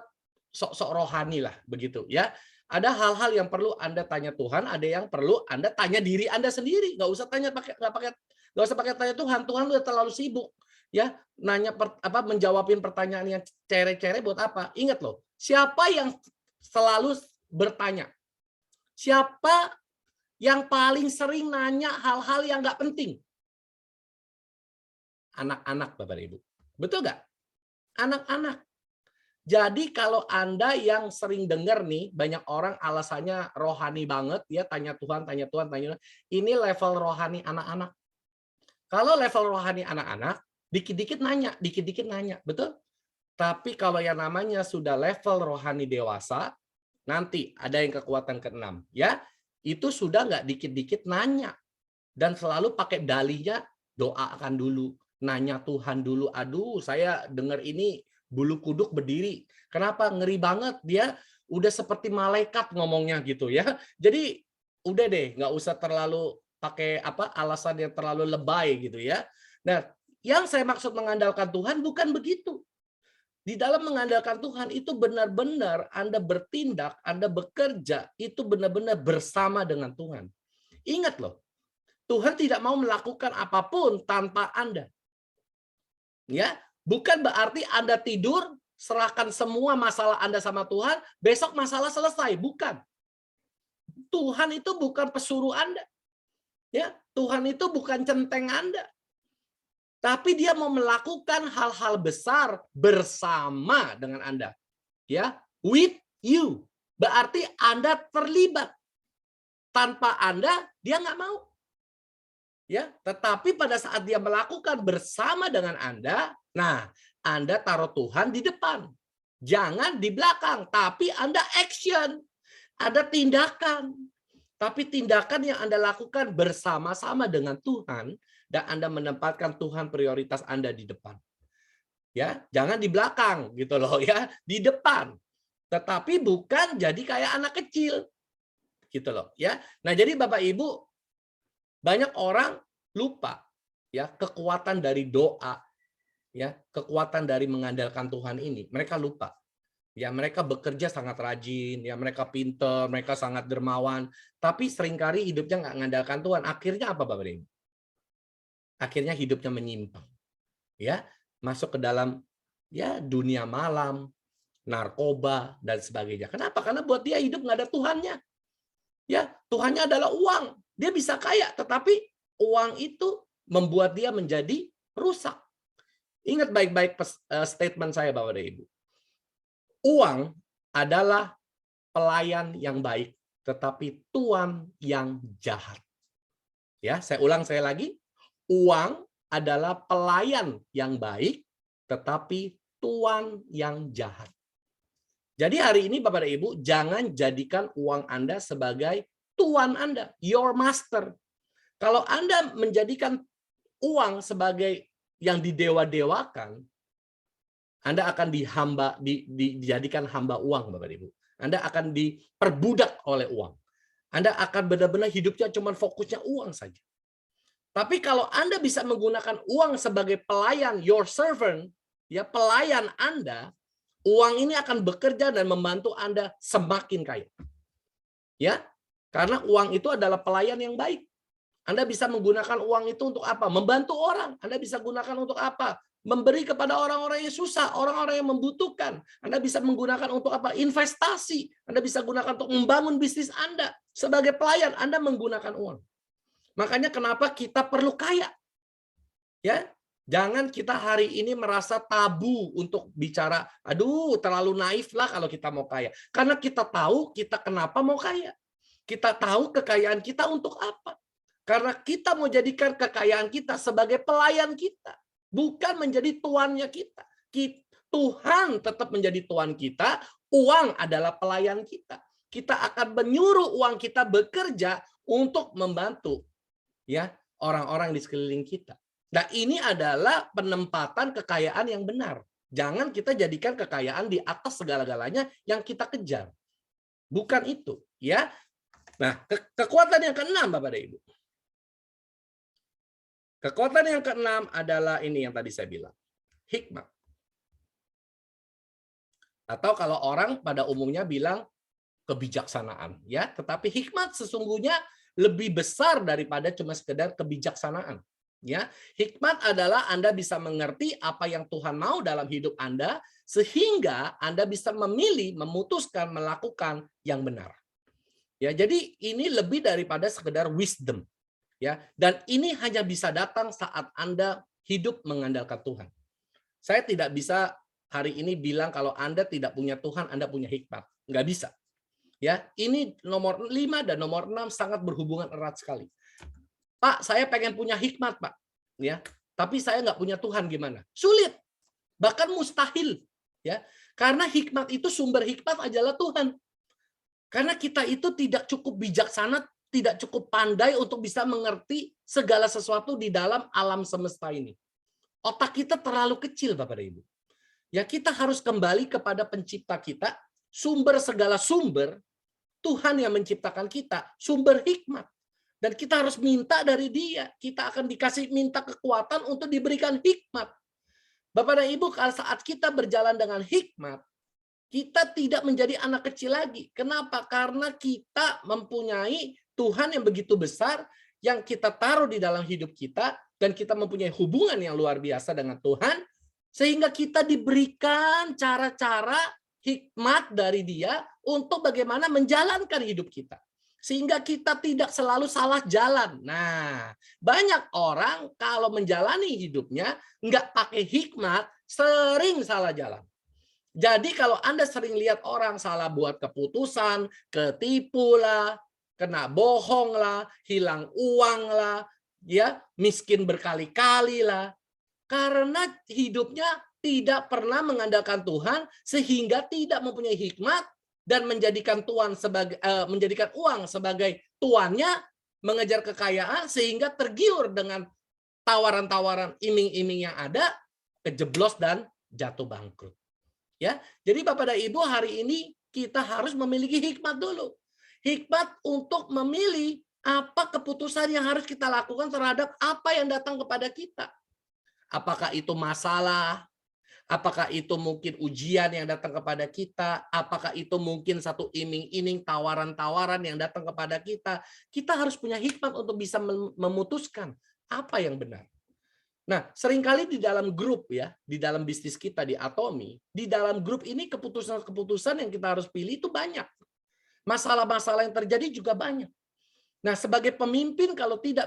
sok-sok rohani lah begitu ya. Ada hal-hal yang perlu Anda tanya Tuhan, ada yang perlu Anda tanya diri Anda sendiri. Nggak usah tanya nggak usah pakai tanya Tuhan. Tuhan udah terlalu sibuk ya nanya menjawabin pertanyaan yang cere-cere buat apa? Ingat loh, siapa yang selalu bertanya? Siapa yang paling sering nanya hal-hal yang nggak penting? Anak-anak Bapak dan Ibu. Betul nggak? Anak-anak. Jadi kalau Anda yang sering dengar nih, banyak orang alasannya rohani banget, ya tanya Tuhan, tanya Tuhan, tanya Tuhan. Ini level rohani anak-anak. Kalau level rohani anak-anak, dikit-dikit nanya, betul? Tapi kalau yang namanya sudah level rohani dewasa, nanti ada yang kekuatan ke-6, ya. Itu sudah nggak dikit-dikit nanya. Dan selalu pakai dalihnya, doakan dulu, nanya Tuhan dulu. Aduh, saya dengar ini bulu kuduk berdiri. Kenapa? Ngeri banget. Dia udah seperti malaikat ngomongnya gitu ya. Jadi udah deh, nggak usah terlalu pakai alasan yang terlalu lebay gitu ya. Nah, yang saya maksud mengandalkan Tuhan bukan begitu. Di dalam mengandalkan Tuhan itu benar-benar Anda bertindak, Anda bekerja, itu benar-benar bersama dengan Tuhan. Ingat loh, Tuhan tidak mau melakukan apapun tanpa Anda. Ya, bukan berarti Anda tidur, serahkan semua masalah Anda sama Tuhan, besok masalah selesai, bukan. Tuhan itu bukan pesuruh Anda. Ya, Tuhan itu bukan centeng Anda. Tapi Dia mau melakukan hal-hal besar bersama dengan Anda. Ya, with you. Berarti Anda terlibat. Tanpa Anda, Dia nggak mau. Ya, tetapi pada saat Dia melakukan bersama dengan Anda, nah, Anda taruh Tuhan di depan. Jangan di belakang, tapi Anda action. Ada tindakan. Tapi tindakan yang Anda lakukan bersama-sama dengan Tuhan dan Anda menempatkan Tuhan prioritas Anda di depan. Ya, jangan di belakang gitu loh ya, di depan. Tetapi bukan jadi kayak anak kecil. Gitu loh ya. Nah, jadi Bapak Ibu, banyak orang lupa ya kekuatan dari doa, ya kekuatan dari mengandalkan Tuhan ini. Mereka lupa. Ya mereka bekerja sangat rajin, ya mereka pintar, mereka sangat dermawan, tapi seringkali hidupnya nggak mengandalkan Tuhan. Akhirnya apa Bapak Ibu? Akhirnya hidupnya menyimpang. Ya, masuk ke dalam ya dunia malam, narkoba dan sebagainya. Kenapa? Karena buat dia hidup nggak ada Tuhannya. Ya, Tuhannya adalah uang. Dia bisa kaya, tetapi uang itu membuat dia menjadi rusak. Ingat baik-baik statement saya Bapak dan Ibu. Uang adalah pelayan yang baik, tetapi tuan yang jahat. Ya, saya ulang saya lagi. Uang adalah pelayan yang baik, tetapi tuan yang jahat. Jadi hari ini Bapak dan Ibu, jangan jadikan uang Anda sebagai tuan Anda, your master. Kalau Anda menjadikan uang sebagai yang didewa-dewakan, Anda akan dijadikan hamba uang, Bapak Ibu. Anda akan diperbudak oleh uang. Anda akan benar-benar hidupnya cuma fokusnya uang saja. Tapi kalau Anda bisa menggunakan uang sebagai pelayan, your servant, ya pelayan Anda, uang ini akan bekerja dan membantu Anda semakin kaya. Ya, karena uang itu adalah pelayan yang baik. Anda bisa menggunakan uang itu untuk apa? Membantu orang. Anda bisa gunakan untuk apa? Memberi kepada orang-orang yang susah, orang-orang yang membutuhkan. Anda bisa menggunakan untuk apa? Investasi. Anda bisa gunakan untuk membangun bisnis Anda. Sebagai pelayan, Anda menggunakan uang. Makanya kenapa kita perlu kaya. Ya, Jangan kita hari ini merasa tabu untuk bicara, aduh terlalu naif lah kalau kita mau kaya. Karena kita tahu kita kenapa mau kaya. Kita tahu kekayaan kita untuk apa. Karena kita mau jadikan kekayaan kita sebagai pelayan kita. Bukan menjadi tuannya kita. Tuhan tetap menjadi tuan kita, uang adalah pelayan kita. Kita akan menyuruh uang kita bekerja untuk membantu ya orang-orang di sekeliling kita. Nah, ini adalah penempatan kekayaan yang benar. Jangan kita jadikan kekayaan di atas segala-galanya yang kita kejar. Bukan itu, ya. Nah, kekuatan yang keenam, Bapak dan Ibu. Kekuatan yang keenam adalah ini yang tadi saya bilang. Hikmat. Atau kalau orang pada umumnya bilang kebijaksanaan, ya. Tetapi hikmat sesungguhnya lebih besar daripada cuma sekedar kebijaksanaan. Ya, hikmat adalah Anda bisa mengerti apa yang Tuhan mau dalam hidup Anda sehingga Anda bisa memilih, memutuskan, melakukan yang benar. Ya, jadi ini lebih daripada sekedar wisdom. Ya, dan ini hanya bisa datang saat Anda hidup mengandalkan Tuhan. Saya tidak bisa hari ini bilang kalau Anda tidak punya Tuhan, Anda punya hikmat. Nggak bisa. Ya, ini nomor 5 dan nomor 6 sangat berhubungan erat sekali. Pak, saya pengen punya hikmat, Pak. Ya, tapi saya nggak punya Tuhan, gimana? Sulit, bahkan mustahil. Ya, karena hikmat itu, sumber hikmat adalah Tuhan. Karena kita itu tidak cukup bijaksana, tidak cukup pandai untuk bisa mengerti segala sesuatu di dalam alam semesta ini. Otak kita terlalu kecil, Bapak dan Ibu. Ya, kita harus kembali kepada pencipta kita, sumber segala sumber, Tuhan yang menciptakan kita, sumber hikmat. Dan kita harus minta dari Dia. Kita akan dikasih minta kekuatan untuk diberikan hikmat. Bapak dan Ibu, saat kita berjalan dengan hikmat, kita tidak menjadi anak kecil lagi. Kenapa? Karena kita mempunyai Tuhan yang begitu besar, yang kita taruh di dalam hidup kita, dan kita mempunyai hubungan yang luar biasa dengan Tuhan, sehingga kita diberikan cara-cara hikmat dari Dia untuk bagaimana menjalankan hidup kita. Sehingga kita tidak selalu salah jalan. Nah, banyak orang kalau menjalani hidupnya nggak pakai hikmat, sering salah jalan. Jadi kalau Anda sering lihat orang salah buat keputusan, ketipu lah, kena bohong lah, hilang uang lah, ya, miskin berkali-kali lah, karena hidupnya tidak pernah mengandalkan Tuhan sehingga tidak mempunyai hikmat dan menjadikan menjadikan uang sebagai tuannya, mengejar kekayaan sehingga tergiur dengan tawaran-tawaran iming-iming yang ada, kejeblos dan jatuh bangkrut. Ya, jadi Bapak dan Ibu, hari ini kita harus memiliki hikmat dulu. Hikmat untuk memilih apa keputusan yang harus kita lakukan terhadap apa yang datang kepada kita. Apakah itu masalah? Apakah itu mungkin ujian yang datang kepada kita? Apakah itu mungkin satu iming-iming tawaran-tawaran yang datang kepada kita? Kita harus punya hikmat untuk bisa memutuskan apa yang benar. Nah, seringkali di dalam grup ya, di dalam bisnis kita di Atomi, di dalam grup ini keputusan-keputusan yang kita harus pilih itu banyak. Masalah-masalah yang terjadi juga banyak. Nah, sebagai pemimpin kalau tidak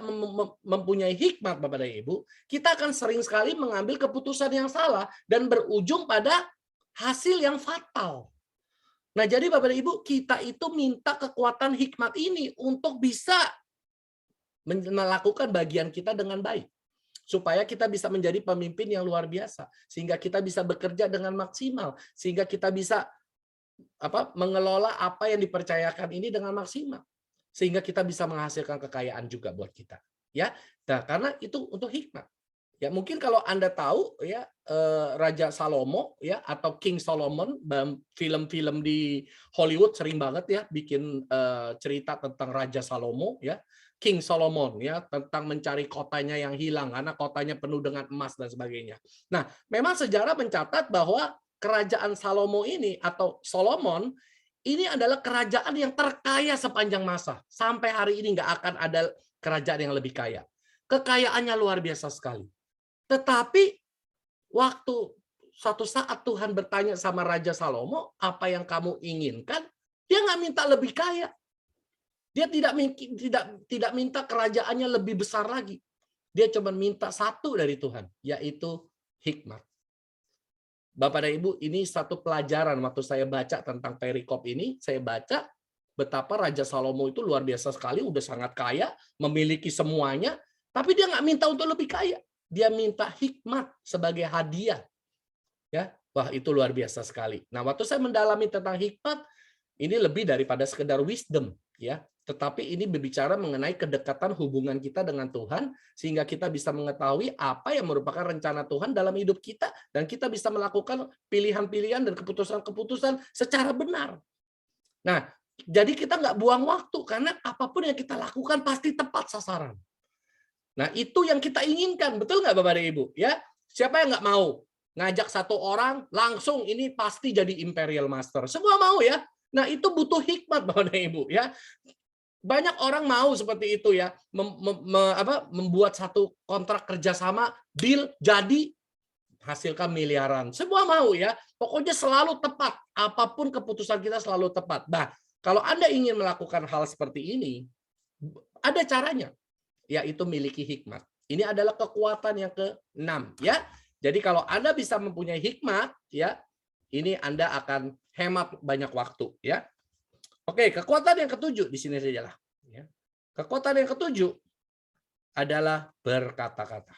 mempunyai hikmat, Bapak dan Ibu, kita akan sering sekali mengambil keputusan yang salah dan berujung pada hasil yang fatal. Nah, jadi Bapak dan Ibu, kita itu minta kekuatan hikmat ini untuk bisa melakukan bagian kita dengan baik. Supaya kita bisa menjadi pemimpin yang luar biasa. Sehingga kita bisa bekerja dengan maksimal. Sehingga kita bisa mengelola apa yang dipercayakan ini dengan maksimal. Sehingga kita bisa menghasilkan kekayaan juga buat kita, ya. Nah, karena itu untuk hikmat. Ya, mungkin kalau Anda tahu ya, Raja Salomo ya, atau King Solomon, film-film di Hollywood sering banget ya bikin cerita tentang Raja Salomo ya, King Solomon ya, tentang mencari kotanya yang hilang karena kotanya penuh dengan emas dan sebagainya. Nah, memang sejarah mencatat bahwa kerajaan Salomo ini atau Solomon ini adalah kerajaan yang terkaya sepanjang masa. Sampai hari ini nggak akan ada kerajaan yang lebih kaya. Kekayaannya luar biasa sekali. Tetapi waktu suatu saat Tuhan bertanya sama Raja Salomo, apa yang kamu inginkan? Dia nggak minta lebih kaya. Dia tidak minta kerajaannya lebih besar lagi. Dia cuma minta satu dari Tuhan, yaitu hikmat. Bapak dan Ibu, ini satu pelajaran waktu saya baca tentang perikop ini, saya baca betapa Raja Salomo itu luar biasa sekali, udah sangat kaya, memiliki semuanya, tapi dia nggak minta untuk lebih kaya. Dia minta hikmat sebagai hadiah. Ya, wah itu luar biasa sekali. Nah, waktu saya mendalami tentang hikmat, ini lebih daripada sekedar wisdom, ya. Tetapi ini berbicara mengenai kedekatan hubungan kita dengan Tuhan, sehingga kita bisa mengetahui apa yang merupakan rencana Tuhan dalam hidup kita, dan kita bisa melakukan pilihan-pilihan dan keputusan-keputusan secara benar. Nah, jadi kita nggak buang waktu, karena apapun yang kita lakukan pasti tepat sasaran. Nah, itu yang kita inginkan, betul nggak Bapak dan Ibu? Ya, siapa yang nggak mau ngajak satu orang langsung ini pasti jadi Imperial Master? Semua mau ya. Nah, itu butuh hikmat Bapak dan Ibu ya. Banyak orang mau seperti itu ya, membuat satu kontrak kerjasama, deal jadi, hasilkan miliaran. Semua mau ya, pokoknya selalu tepat. Apapun keputusan kita selalu tepat. Nah, kalau Anda ingin melakukan hal seperti ini, ada caranya, yaitu miliki hikmat. Ini adalah kekuatan yang ke-6 ya. Jadi kalau Anda bisa mempunyai hikmat ya, ini Anda akan hemat banyak waktu ya. Oke, kekuatan yang ke-7 di sini sajalah. Ya. Kekuatan yang ke-7 adalah berkata-kata.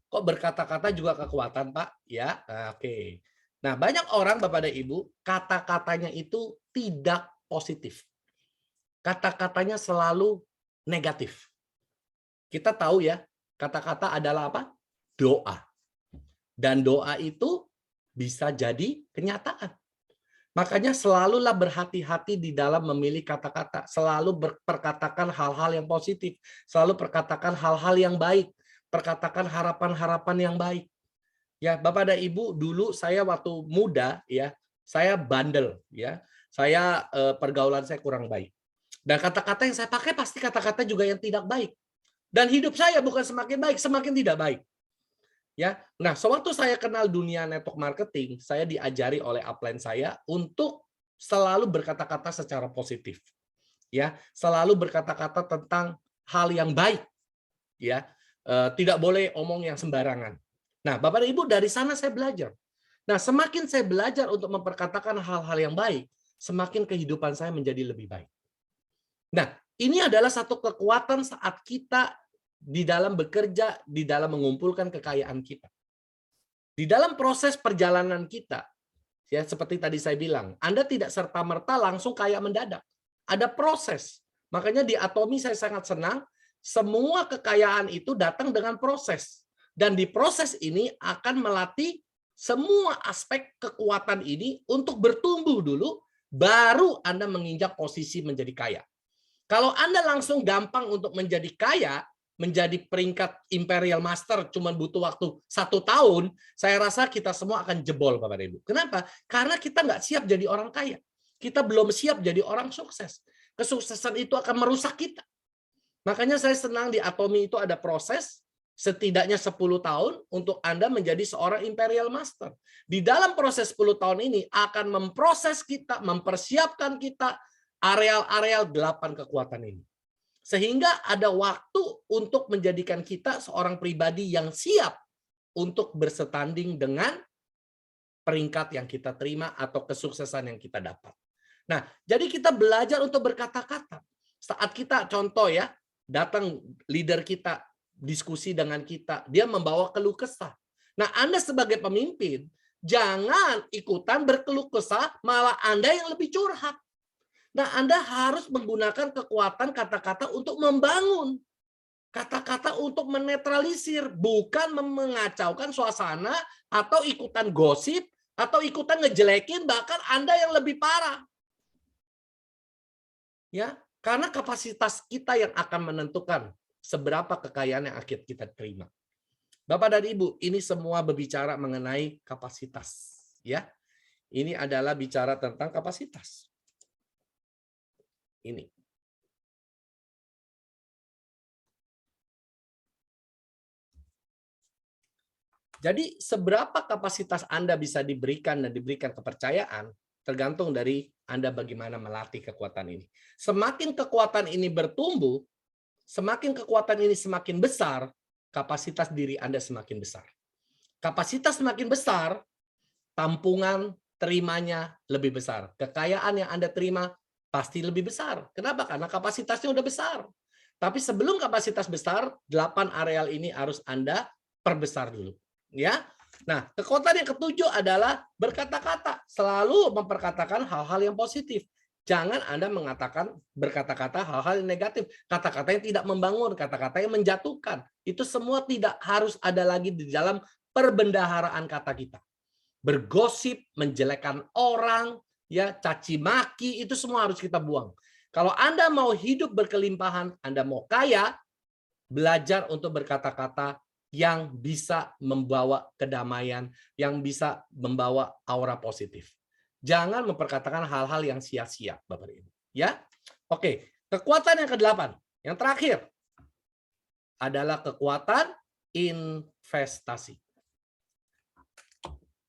Kok berkata-kata juga kekuatan, Pak? Ya, oke. Nah, banyak orang, Bapak dan Ibu, kata-katanya itu tidak positif. Kata-katanya selalu negatif. Kita tahu ya, kata-kata adalah apa? Doa. Dan doa itu bisa jadi kenyataan. Makanya selalulah berhati-hati di dalam memilih kata-kata. Selalu perkatakan hal-hal yang positif. Selalu perkatakan hal-hal yang baik. Perkatakan harapan-harapan yang baik. Ya, Bapak dan Ibu, dulu saya waktu muda ya, saya bandel ya. Saya pergaulan saya kurang baik. Dan kata-kata yang saya pakai pasti kata-kata juga yang tidak baik. Dan hidup saya bukan semakin baik, semakin tidak baik. Ya, nah sewaktu saya kenal dunia network marketing, saya diajari oleh upline saya untuk selalu berkata-kata secara positif, ya, selalu berkata-kata tentang hal yang baik, ya, tidak boleh omong yang sembarangan. Nah, Bapak dan Ibu, dari sana saya belajar. Nah, semakin saya belajar untuk memperkatakan hal-hal yang baik, semakin kehidupan saya menjadi lebih baik. Nah, ini adalah satu kekuatan saat kita di dalam bekerja, di dalam mengumpulkan kekayaan kita. Di dalam proses perjalanan kita, ya seperti tadi saya bilang, Anda tidak serta-merta langsung kaya mendadak. Ada proses. Makanya di Atomi saya sangat senang, semua kekayaan itu datang dengan proses. Dan di proses ini akan melatih semua aspek kekuatan ini untuk bertumbuh dulu, baru Anda menginjak posisi menjadi kaya. Kalau Anda langsung gampang untuk menjadi kaya, menjadi peringkat Imperial Master cuma butuh waktu 1 tahun, saya rasa kita semua akan jebol, Bapak Ibu. Kenapa? Karena kita nggak siap jadi orang kaya. Kita belum siap jadi orang sukses. Kesuksesan itu akan merusak kita. Makanya saya senang di Atomi itu ada proses setidaknya 10 tahun untuk Anda menjadi seorang Imperial Master. Di dalam proses 10 tahun ini akan memproses kita, mempersiapkan kita areal-areal 8 kekuatan ini. Sehingga ada waktu untuk menjadikan kita seorang pribadi yang siap untuk bersetanding dengan peringkat yang kita terima atau kesuksesan yang kita dapat. Nah, jadi kita belajar untuk berkata-kata. Saat kita contoh ya, datang leader kita, diskusi dengan kita, dia membawa keluh kesah. Nah, Anda sebagai pemimpin, jangan ikutan berkeluh kesah, malah Anda yang lebih curhat. Nah, Anda harus menggunakan kekuatan kata-kata untuk membangun. Kata-kata untuk menetralisir, bukan mengacaukan suasana atau ikutan gosip atau ikutan ngejelekin bahkan Anda yang lebih parah. Ya, karena kapasitas kita yang akan menentukan seberapa kekayaan yang akan kita terima. Bapak dan Ibu, ini semua berbicara mengenai kapasitas, ya. Ini adalah bicara tentang kapasitas. Ini. Jadi seberapa kapasitas Anda bisa diberikan dan diberikan kepercayaan, Tergantung dari Anda bagaimana melatih kekuatan ini. Semakin kekuatan ini bertumbuh, semakin kekuatan ini semakin besar, kapasitas diri Anda semakin besar. Kapasitas semakin besar, tampungan terimanya lebih besar. Kekayaan yang Anda terima pasti lebih besar. Kenapa? Karena kapasitasnya udah besar. Tapi sebelum kapasitas besar, 8 areal ini harus Anda perbesar dulu. Ya. Nah, kekuatan yang ketujuh adalah berkata-kata. Selalu memperkatakan hal-hal yang positif. Jangan Anda berkata-kata hal-hal yang negatif. Kata-kata yang tidak membangun, kata-kata yang menjatuhkan. Itu semua tidak harus ada lagi di dalam perbendaharaan kata kita. Bergosip, menjelekkan orang, ya, caci maki, itu semua harus kita buang. Kalau Anda mau hidup berkelimpahan, Anda mau kaya, belajar untuk berkata-kata yang bisa membawa kedamaian, yang bisa membawa aura positif. Jangan memperkatakan hal-hal yang sia-sia, Bapak Ibu. Ya, oke. Kekuatan yang ke-8, yang terakhir adalah kekuatan investasi.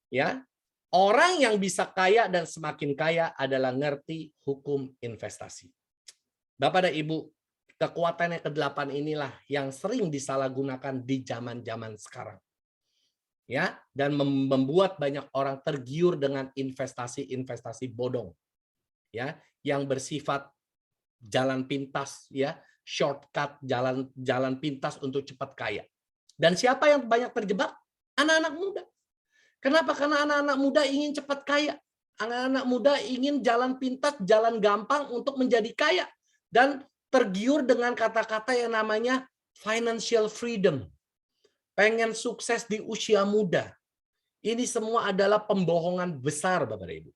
Ya, orang yang bisa kaya dan semakin kaya adalah ngerti hukum investasi. Bapak dan Ibu, kekuatan yang ke-8 inilah yang sering disalahgunakan di zaman-zaman sekarang. Ya, dan membuat banyak orang tergiur dengan investasi-investasi bodong. Ya, yang bersifat jalan pintas, ya, shortcut, jalan pintas untuk cepat kaya. Dan siapa yang banyak terjebak? Anak-anak muda. Kenapa? Karena anak-anak muda ingin cepat kaya. Anak-anak muda ingin jalan pintas, jalan gampang untuk menjadi kaya. Dan tergiur dengan kata-kata yang namanya financial freedom. Pengen sukses di usia muda. Ini semua adalah pembohongan besar, Bapak dan Ibu.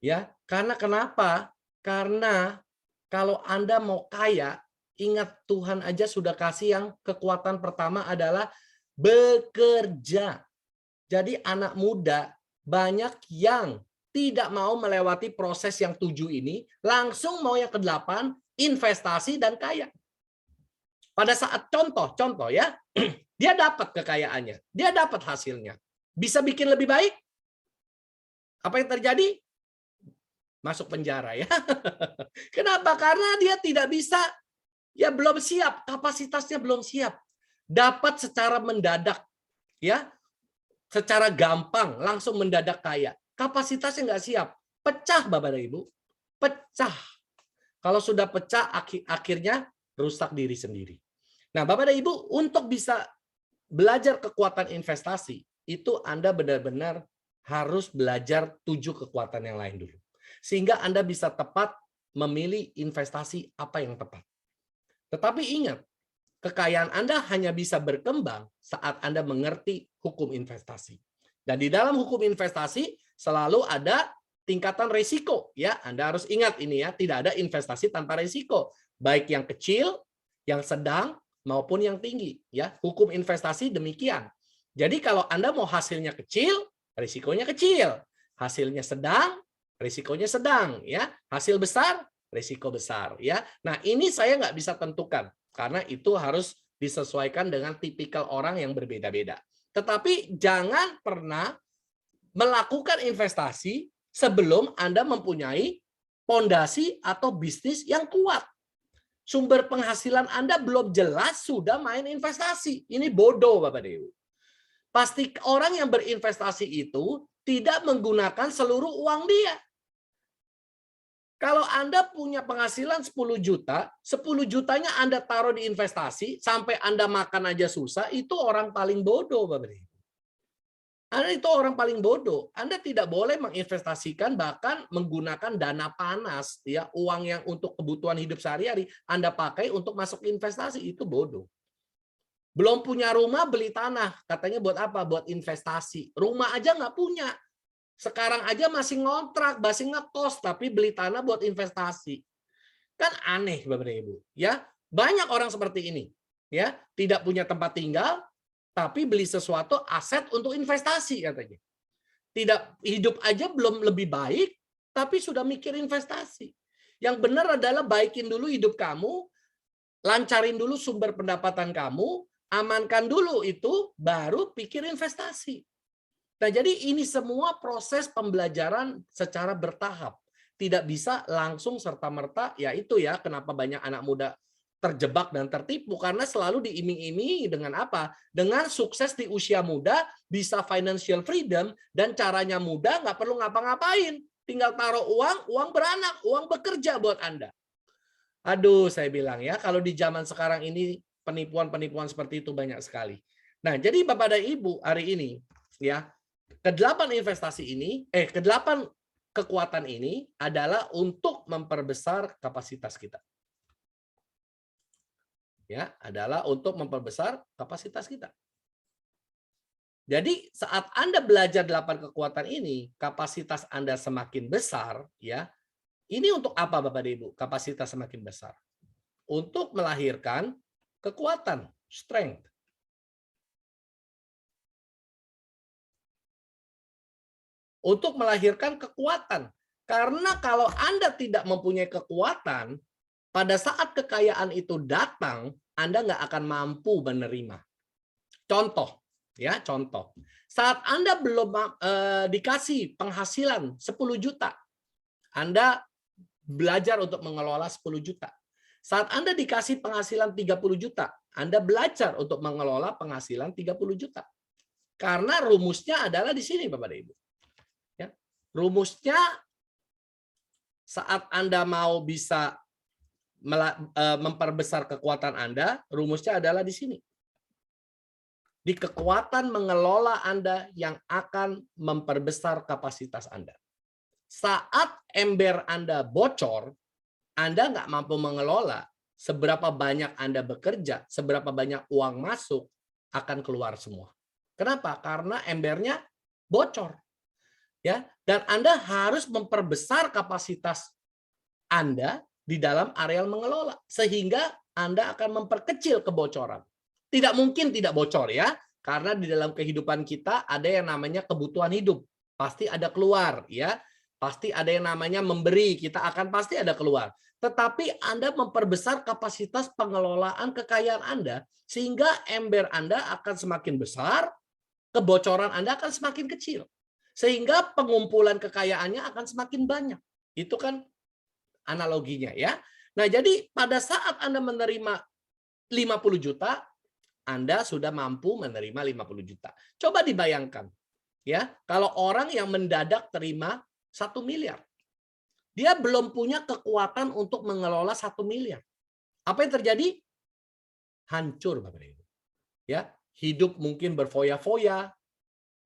Ya, karena kenapa? Karena kalau Anda mau kaya, ingat Tuhan aja sudah kasih yang kekuatan pertama adalah bekerja. Jadi anak muda banyak yang tidak mau melewati proses yang 7 ini, langsung mau yang ke-8, investasi dan kaya. Pada saat contoh ya, dia dapat kekayaannya, dia dapat hasilnya. Bisa bikin lebih baik? Apa yang terjadi? Masuk penjara ya. Kenapa? Karena dia tidak bisa, ya belum siap, kapasitasnya belum siap. Dapat secara mendadak, ya. Secara gampang, langsung mendadak kaya. Kapasitasnya nggak siap. Pecah, Bapak dan Ibu. Pecah. Kalau sudah pecah, akhirnya rusak diri sendiri. Nah, Bapak dan Ibu, untuk bisa belajar kekuatan investasi, itu Anda benar-benar harus belajar 7 kekuatan yang lain dulu. Sehingga Anda bisa tepat memilih investasi apa yang tepat. Tetapi ingat, kekayaan Anda hanya bisa berkembang saat Anda mengerti hukum investasi. Dan di dalam hukum investasi selalu ada tingkatan risiko, ya. Anda harus ingat ini ya, tidak ada investasi tanpa risiko, baik yang kecil, yang sedang maupun yang tinggi, ya. Hukum investasi demikian. Jadi kalau Anda mau hasilnya kecil, risikonya kecil. Hasilnya sedang, risikonya sedang, ya. Hasil besar, risiko besar, ya. Nah, ini saya nggak bisa tentukan. Karena itu harus disesuaikan dengan tipikal orang yang berbeda-beda. Tetapi jangan pernah melakukan investasi sebelum Anda mempunyai fondasi atau bisnis yang kuat. Sumber penghasilan Anda belum jelas, sudah main investasi. Ini bodoh, Bapak Dewi. Pasti orang yang berinvestasi itu tidak menggunakan seluruh uang dia. Kalau Anda punya penghasilan 10 juta, 10 jutanya Anda taruh di investasi, sampai Anda makan aja susah, itu orang paling bodoh, Bapak Ibu. Anda itu orang paling bodoh. Anda tidak boleh menginvestasikan, bahkan menggunakan dana panas, ya, uang yang untuk kebutuhan hidup sehari-hari, Anda pakai untuk masuk investasi, itu bodoh. Belum punya rumah, beli tanah. Katanya buat apa? Buat investasi. Rumah aja nggak punya. Sekarang aja masih ngontrak, masih ngekos, tapi beli tanah buat investasi. Kan aneh, Bapak dan Ibu. Ya, banyak orang seperti ini. Ya, tidak punya tempat tinggal, tapi beli sesuatu aset untuk investasi katanya. Tidak, hidup aja belum lebih baik, tapi sudah mikir investasi. Yang benar adalah baikin dulu hidup kamu, lancarin dulu sumber pendapatan kamu, amankan dulu itu, baru pikir investasi. Nah, jadi ini semua proses pembelajaran secara bertahap. Tidak bisa langsung serta-merta, ya itu ya kenapa banyak anak muda terjebak dan tertipu, karena selalu diiming-imingi dengan apa? Dengan sukses di usia muda, bisa financial freedom, dan caranya mudah, nggak perlu ngapa-ngapain. Tinggal taruh uang, uang beranak, uang bekerja buat Anda. Aduh, saya bilang ya, kalau di zaman sekarang ini penipuan-penipuan seperti itu banyak sekali. Nah, jadi Bapak dan Ibu hari ini ya, kedelapan investasi ini, kedelapan kekuatan ini adalah untuk memperbesar kapasitas kita. Ya, adalah untuk memperbesar kapasitas kita. Jadi saat Anda belajar 8 kekuatan ini, kapasitas Anda semakin besar, ya. Ini untuk apa Bapak dan Ibu? Kapasitas semakin besar. Untuk melahirkan kekuatan, strength. Untuk melahirkan kekuatan. Karena kalau Anda tidak mempunyai kekuatan, pada saat kekayaan itu datang, Anda nggak akan mampu menerima. Contoh, ya contoh. Saat Anda belum dikasih penghasilan 10 juta, Anda belajar untuk mengelola 10 juta. Saat Anda dikasih penghasilan 30 juta, Anda belajar untuk mengelola penghasilan 30 juta. Karena rumusnya adalah di sini Bapak dan Ibu. Ya. Rumusnya saat Anda mau bisa memperbesar kekuatan Anda, rumusnya adalah di sini. Di kekuatan mengelola Anda yang akan memperbesar kapasitas Anda. Saat ember Anda bocor, Anda nggak mampu mengelola, seberapa banyak Anda bekerja, seberapa banyak uang masuk, akan keluar semua. Kenapa? Karena embernya bocor. Ya, dan Anda harus memperbesar kapasitas Anda di dalam areal mengelola, sehingga Anda akan memperkecil kebocoran. Tidak mungkin tidak bocor ya, karena di dalam kehidupan kita ada yang namanya kebutuhan hidup. Pasti ada keluar ya. Pasti ada yang namanya memberi, kita akan pasti ada keluar. Tetapi Anda memperbesar kapasitas pengelolaan kekayaan Anda, sehingga ember Anda akan semakin besar, kebocoran Anda akan semakin kecil. Sehingga pengumpulan kekayaannya akan semakin banyak. Itu kan analoginya ya. Nah, jadi pada saat Anda menerima 50 juta, Anda sudah mampu menerima 50 juta. Coba dibayangkan ya, kalau orang yang mendadak terima 1 miliar. Dia belum punya kekuatan untuk mengelola 1 miliar. Apa yang terjadi? Hancur Bapak Ibu. Ya, hidup mungkin berfoya-foya,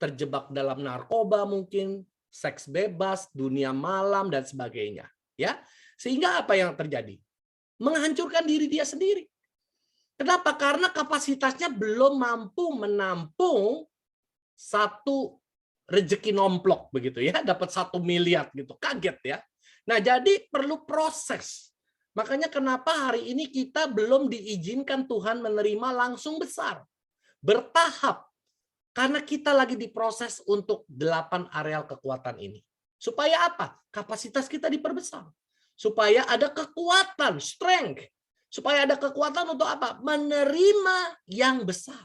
terjebak dalam narkoba mungkin, seks bebas, dunia malam dan sebagainya, ya. Sehingga apa yang terjadi? Menghancurkan diri dia sendiri. Kenapa? Karena kapasitasnya belum mampu menampung satu rezeki nomplok begitu ya, dapat 1 miliar gitu. Kaget ya. Nah, jadi perlu proses. Makanya kenapa hari ini kita belum diizinkan Tuhan menerima langsung besar. Bertahap. Karena kita lagi diproses untuk 8 areal kekuatan ini. Supaya apa? Kapasitas kita diperbesar. Supaya ada kekuatan, strength. Supaya ada kekuatan untuk apa? Menerima yang besar.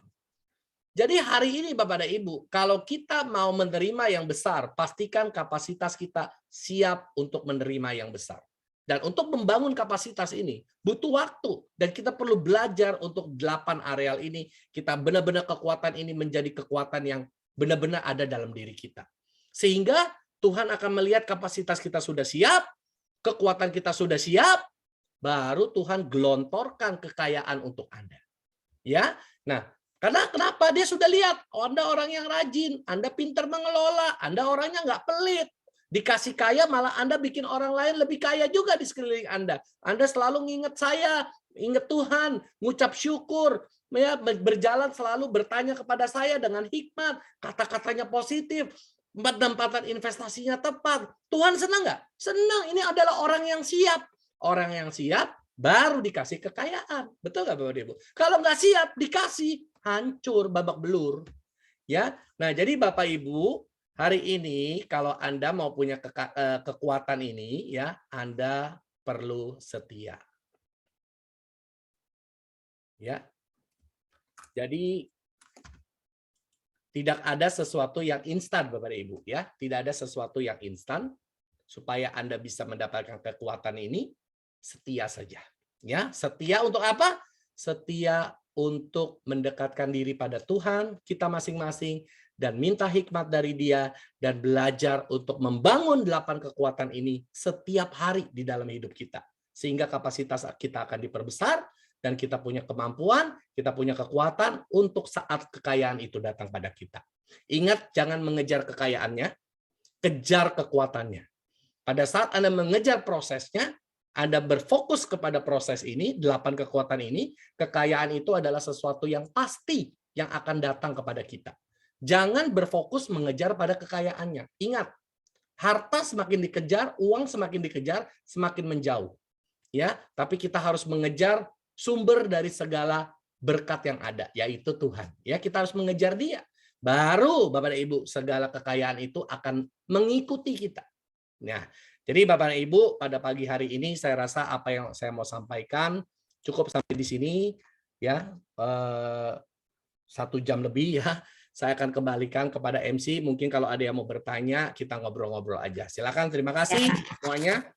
Jadi hari ini Bapak dan Ibu, kalau kita mau menerima yang besar, pastikan kapasitas kita siap untuk menerima yang besar. Dan untuk membangun kapasitas ini butuh waktu, dan kita perlu belajar untuk 8 areal ini. Kita benar-benar kekuatan ini menjadi kekuatan yang benar-benar ada dalam diri kita. Sehingga Tuhan akan melihat kapasitas kita sudah siap, kekuatan kita sudah siap, baru Tuhan gelontorkan kekayaan untuk Anda. Ya. Nah, karena kenapa? Dia sudah lihat, oh, Anda orang yang rajin, Anda pintar mengelola, Anda orangnya nggak pelit. Dikasih kaya malah Anda bikin orang lain lebih kaya juga di sekeliling Anda. Anda selalu nginget saya, ingat Tuhan, ngucap syukur, ya, berjalan selalu bertanya kepada saya dengan hikmat, kata-katanya positif, penempatan investasinya tepat. Tuhan senang nggak? Senang. Ini adalah orang yang siap. Orang yang siap baru dikasih kekayaan. Betul nggak Bapak Ibu? Kalau nggak siap dikasih, hancur, babak belur. Ya. Nah, jadi Bapak Ibu, hari ini kalau Anda mau punya kekuatan ini ya, Anda perlu setia. Ya. Jadi Tidak ada sesuatu yang instan, Bapak dan Ibu, ya. Tidak ada sesuatu yang instan. Supaya Anda bisa mendapatkan kekuatan ini, setia saja. Ya, setia untuk apa? Setia untuk mendekatkan diri pada Tuhan kita masing-masing dan minta hikmat dari Dia dan belajar untuk membangun 8 kekuatan ini setiap hari di dalam hidup kita. Sehingga kapasitas kita akan diperbesar dan kita punya kemampuan, kita punya kekuatan untuk saat kekayaan itu datang pada kita. Ingat, jangan mengejar kekayaannya, kejar kekuatannya. Pada saat Anda mengejar prosesnya, Anda berfokus kepada proses ini, 8 kekuatan ini, kekayaan itu adalah sesuatu yang pasti yang akan datang kepada kita. Jangan berfokus mengejar pada kekayaannya. Ingat, harta semakin dikejar, uang semakin dikejar, semakin menjauh. Ya, tapi kita harus mengejar sumber dari segala berkat yang ada, yaitu Tuhan. Ya, kita harus mengejar Dia. Baru Bapak dan Ibu, segala kekayaan itu akan mengikuti kita. Nah, jadi Bapak dan Ibu, pada pagi hari ini saya rasa apa yang saya mau sampaikan cukup sampai di sini, ya. 1 jam lebih ya. Saya akan kembalikan kepada MC. Mungkin kalau ada yang mau bertanya, kita ngobrol-ngobrol aja. Silakan, terima kasih semuanya.